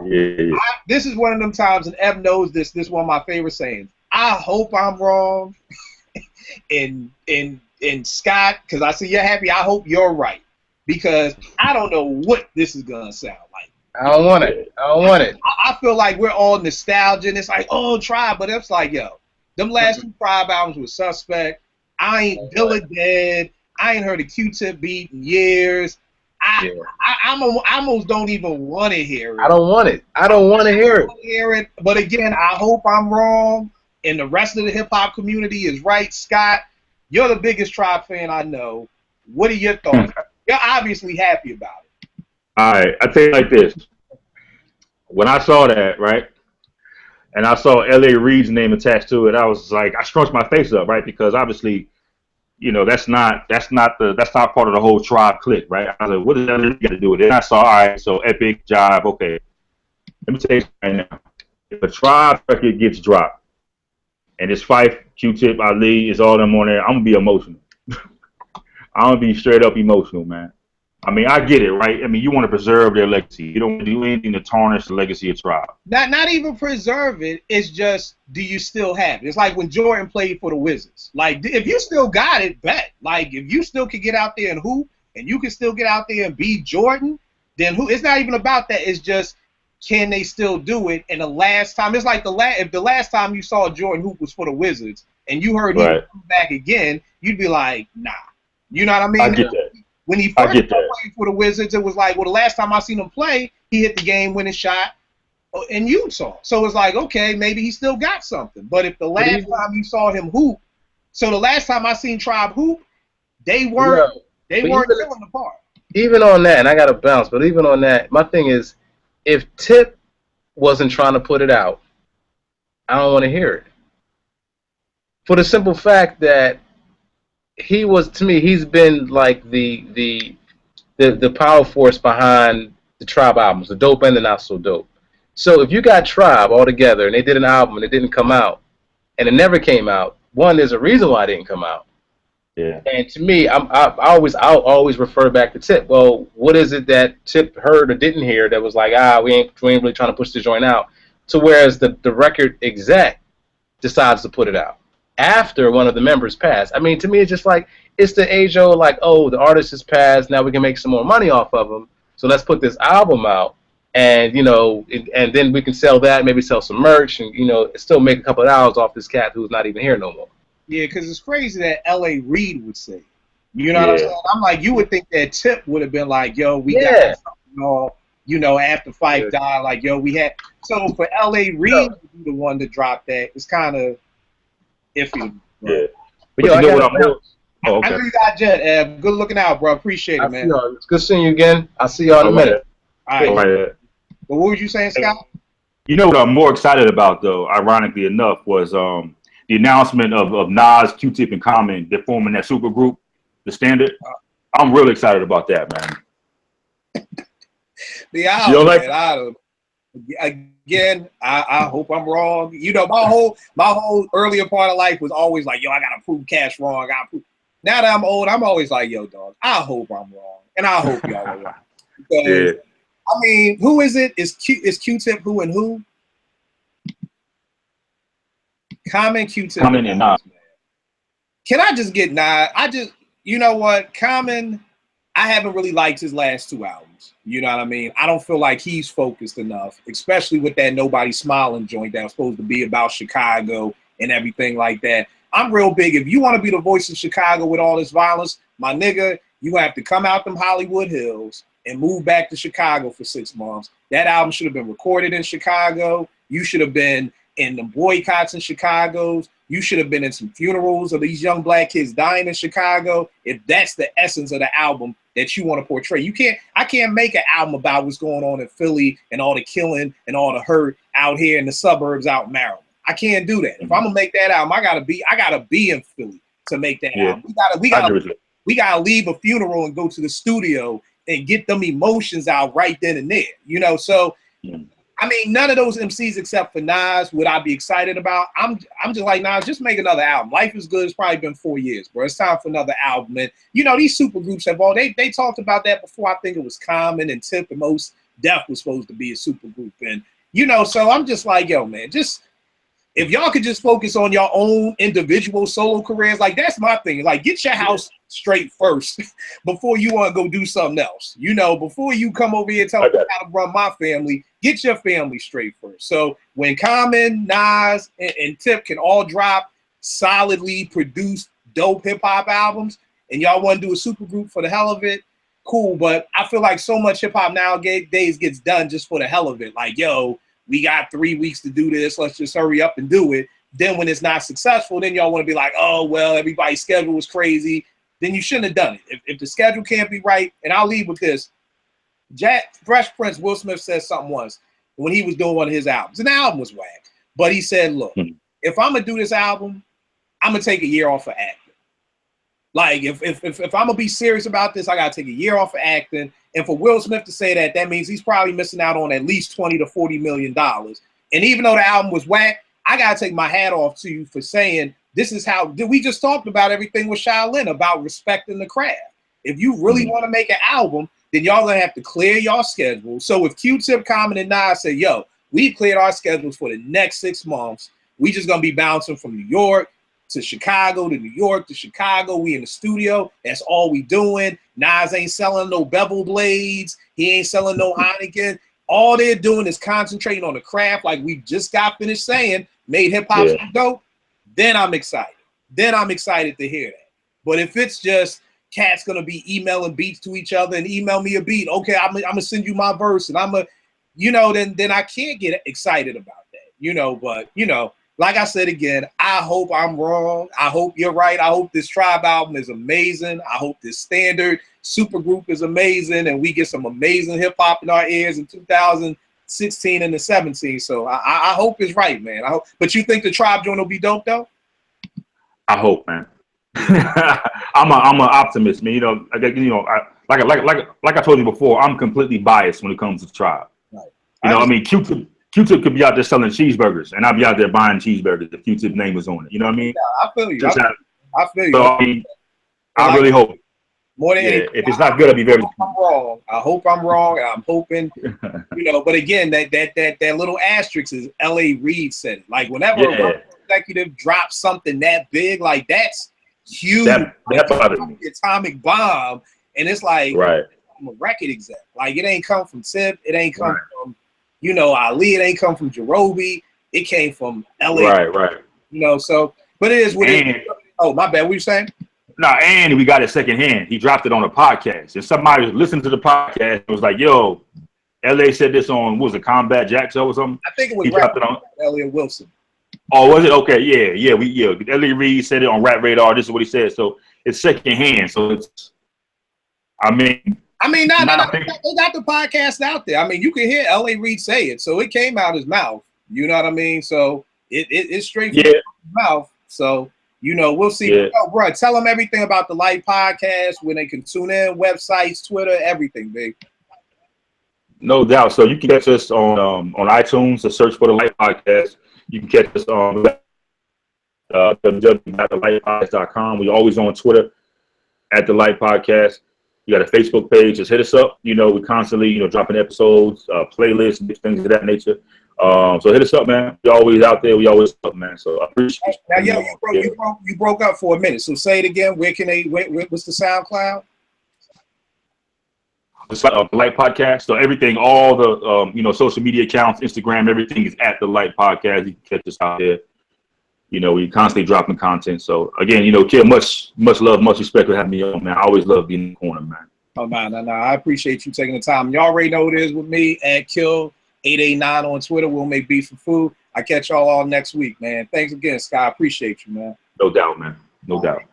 Speaker 1: This is one of them times, and Ev knows this is one of my favorite sayings. I hope I'm wrong. and Scott, because I see you're happy, I hope you're right. Because I don't know what this is going to sound like.
Speaker 3: I don't want it.
Speaker 1: I feel like we're all nostalgia, and it's like, oh, Tribe, but it's like, yo, them last two Tribe albums were suspect. I ain't Dilla dead. I ain't heard a Q-Tip beat in years. I almost don't even want to hear it.
Speaker 3: I don't want it. I don't want to hear it.
Speaker 1: But again, I hope I'm wrong, and the rest of the hip-hop community is right. Scott, you're the biggest Tribe fan I know. What are your thoughts? You're obviously happy about it.
Speaker 2: All right, I tell you like this. When I saw that, right, and I saw L.A. Reid's name attached to it, I was like, I scrunched my face up, right, because obviously, you know, that's not part of the whole Tribe clique, right? I was like, what does L.A. Reid got to do with it? And I saw, all right, so Epic, Jive, okay. Let me tell you right now, if a Tribe record gets dropped, and it's Fife, Q-Tip, Ali, is all them on there, I'm gonna be emotional. I'm gonna be straight up emotional, man. I mean, I get it, right? I mean, you want to preserve their legacy. You don't want to do anything to tarnish the legacy of Tribe.
Speaker 1: Not even preserve it. It's just, do you still have it? It's like when Jordan played for the Wizards. Like, if you still got it, bet. Like, if you still can get out there and hoop, and you can still get out there and be Jordan, then who? It's not even about that. It's just, can they still do it? And the last time, it's like if the last time you saw Jordan hoop was for the Wizards, and you heard he would come back again, you'd be like, nah. You know what I mean?
Speaker 2: I get that.
Speaker 1: When he first played for the Wizards, it was like, well, the last time I seen him play, he hit the game-winning shot in Utah. So it's like, okay, maybe he still got something. But if the last time you saw him hoop, so the last time I seen Tribe hoop, they weren't killing the part.
Speaker 3: Even on that, and I got to bounce, but even on that, my thing is, if Tip wasn't trying to put it out, I don't want to hear it. For the simple fact that he was, to me, he's been like the power force behind the Tribe albums, the dope and the not so dope. So if you got Tribe all together and they did an album and it didn't come out, and it never came out, one, there's a reason why it didn't come out.
Speaker 2: Yeah.
Speaker 3: And to me, I'll always refer back to Tip. Well, what is it that Tip heard or didn't hear that was like, we ain't really trying to push the joint out? To whereas the record exec
Speaker 4: decides to put it out after one of the members passed. I mean, to me, it's just like, it's the age-old, like, oh, the artist has passed, now we can make some more money off of him, so let's put this album out, and, you know, and then we can sell that, maybe sell some merch, and, you know, still make a couple of dollars off this cat who's not even here no more.
Speaker 1: Yeah, because it's crazy that L.A. Reid would say. You know what I'm saying? I'm like, you would think that Tip would have been like, yo, we got something all, you know, after Phife died, like, yo, we had. So for L.A. Reid to be the one to drop that, it's kind of iffy. Bro.
Speaker 2: Yeah.
Speaker 4: But yo,
Speaker 2: you know what I'm more? Oh,
Speaker 1: I
Speaker 2: okay.
Speaker 1: know you got Jet. Good looking out, bro. Appreciate it, man.
Speaker 4: It's good seeing you again. I'll see y'all in a minute.
Speaker 1: All right.
Speaker 2: All right.
Speaker 1: But what were you saying, Scott?
Speaker 2: You know what I'm more excited about, though, ironically enough, was the announcement of Nas, Q-Tip, and Common. They're forming that super group, The Standard. I'm really excited about that, man.
Speaker 1: The album, man, again, I hope I'm wrong. You know, my whole earlier part of life was always like, yo, I gotta prove Cash wrong. I gotta prove. Now that I'm old, I'm always like, yo, dog, I hope I'm wrong, and I hope y'all are wrong. Because, I mean, who is it? Is Q-Tip who and who? Common, Q-Tip,
Speaker 2: Common and Nas.
Speaker 1: Can I just get Nas? You know what, Common, I haven't really liked his last two albums. You know what I mean? I don't feel like he's focused enough, especially with that Nobody Smiling joint that was supposed to be about Chicago and everything like that. I'm real big. If you want to be the voice of Chicago with all this violence, my nigga, you have to come out them Hollywood Hills and move back to Chicago for 6 months. That album should have been recorded in Chicago. You should have been in the boycotts in Chicago. You should have been in some funerals of these young black kids dying in Chicago. If that's the essence of the album that you want to portray, I can't make an album about what's going on in Philly and all the killing and all the hurt out here in the suburbs out in Maryland. I can't do that. If I'm gonna make that album, I gotta be in Philly to make that album. We gotta leave a funeral and go to the studio and get them emotions out right then and there. You know, so I mean, none of those MCs except for Nas would I be excited about. I'm just like, Nas, just make another album. Life is Good. It's probably been 4 years, bro. It's time for another album. And you know, these super groups have all they talked about that before. I think it was Common and Tip and Mos Def was supposed to be a super group. And you know, so I'm just like, yo, man, just if y'all could just focus on your own individual solo careers, like that's my thing. Like, get your house straight first before you want to go do something else. You know, before you come over here and tell me how to run my family, get your family straight first. So when Common, Nas, and Tip can all drop solidly produced dope hip hop albums, and y'all want to do a super group for the hell of it, cool. But I feel like so much hip hop nowadays gets done just for the hell of it. Like, yo, we got 3 weeks to do this. Let's just hurry up and do it. Then when it's not successful, then y'all want to be like, oh, well, everybody's schedule was crazy. Then you shouldn't have done it. If the schedule can't be right, and I'll leave with this. Fresh Prince, Will Smith said something once when he was doing one of his albums. And the album was whack. But he said, look, if I'm going to do this album, I'm going to take a year off of acting. Like, if I'm going to be serious about this, I got to take a year off of acting. And for Will Smith to say that, that means he's probably missing out on at least $20 to $40 million. And even though the album was whack, I got to take my hat off to you for saying this is how we just talked about everything with Shaolin about respecting the craft. If you really want to make an album, then y'all going to have to clear y'all schedule. So if Q-Tip, Common, and Nas say, yo, we've cleared our schedules for the next 6 months, we just going to be bouncing from New York to Chicago, to New York, to Chicago. We in the studio. That's all we doing. Nas ain't selling no bevel blades. He ain't selling no Heineken. All they're doing is concentrating on the craft, like we just got finished saying, made hip-hop dope. Then I'm excited. Then I'm excited to hear that. But if it's just cats going to be emailing beats to each other and email me a beat, okay, I'm going to send you my verse, and then I can't get excited about that, you know. But, you know, like I said again, I hope I'm wrong. I hope you're right. I hope this Tribe album is amazing. I hope this Standard supergroup is amazing, and we get some amazing hip hop in our ears in 2016 and the 17. So I hope it's right, man. I hope. But you think the Tribe joint will be dope though?
Speaker 2: I hope, man. I'm an optimist, man. You know, like I told you before, I'm completely biased when it comes to Tribe. Right. You know, I mean, Q-Tip could be out there selling cheeseburgers, and I'd be out there buying cheeseburgers if Q-Tip's name was on it. You know what I mean?
Speaker 1: Yeah, I feel you. I feel you.
Speaker 2: So, I mean, I really hope.
Speaker 1: More than anything,
Speaker 2: if it's not good, I'll be very.
Speaker 1: I'm wrong. I hope I'm wrong. I'm hoping, you know. But again, that little asterisk is L.A. Reid said it. Like whenever executive drops something that big, like that's huge.
Speaker 2: That bothered me.
Speaker 1: Atomic bomb, and it's like
Speaker 2: Right.
Speaker 1: I'm a record exec. Like it ain't come from Tip, it ain't come from Ali, it ain't come from Jarobi. It came from LA.
Speaker 2: Right.
Speaker 1: So but it is what it is. Oh, my bad. What you saying?
Speaker 2: No, and we got it secondhand. He dropped it on a podcast, and somebody was listening to the podcast and was like, "Yo, LA said this on what was it, Combat Jack show or something?"
Speaker 1: I think it was
Speaker 2: he dropped it on
Speaker 1: Elliot Wilson.
Speaker 2: Oh, was it? Okay, yeah. Elliot Reed said it on Rap Radar. This is what he said. So it's secondhand. So it's. I mean,
Speaker 1: they got the podcast out there. I mean, you can hear L.A. Reid say it, so it came out his mouth. You know what I mean? So it's straight from his mouth. So we'll see.
Speaker 2: Yeah.
Speaker 1: Oh, bro, tell them everything about the Light Podcast, when they can tune in, websites, Twitter, everything, big.
Speaker 2: No doubt. So you can catch us on iTunes. So search for the Light Podcast. You can catch us on www.thelightpodcast.com. We're always on Twitter at the Light Podcast. You got a Facebook page. Just hit us up. We constantly, dropping episodes, playlists, things of that nature. So hit us up, man. We're always out there. We always up, man. So I appreciate
Speaker 1: you. Now, you broke up for a minute. So say it again. Where can they? What's the SoundCloud?
Speaker 2: It's like Light Podcast. So everything, all the social media accounts, Instagram, everything is at the Light Podcast. You can catch us out there. We constantly dropping content. So again, Kid, much love, much respect for having me on, man. I always love being in the corner, man.
Speaker 1: Oh no. I appreciate you taking the time. Y'all already know what it is with me at Kill889 on Twitter. We'll make beef for food. I catch y'all all next week, man. Thanks again, Sky. Appreciate you, man.
Speaker 2: No doubt, man. No doubt.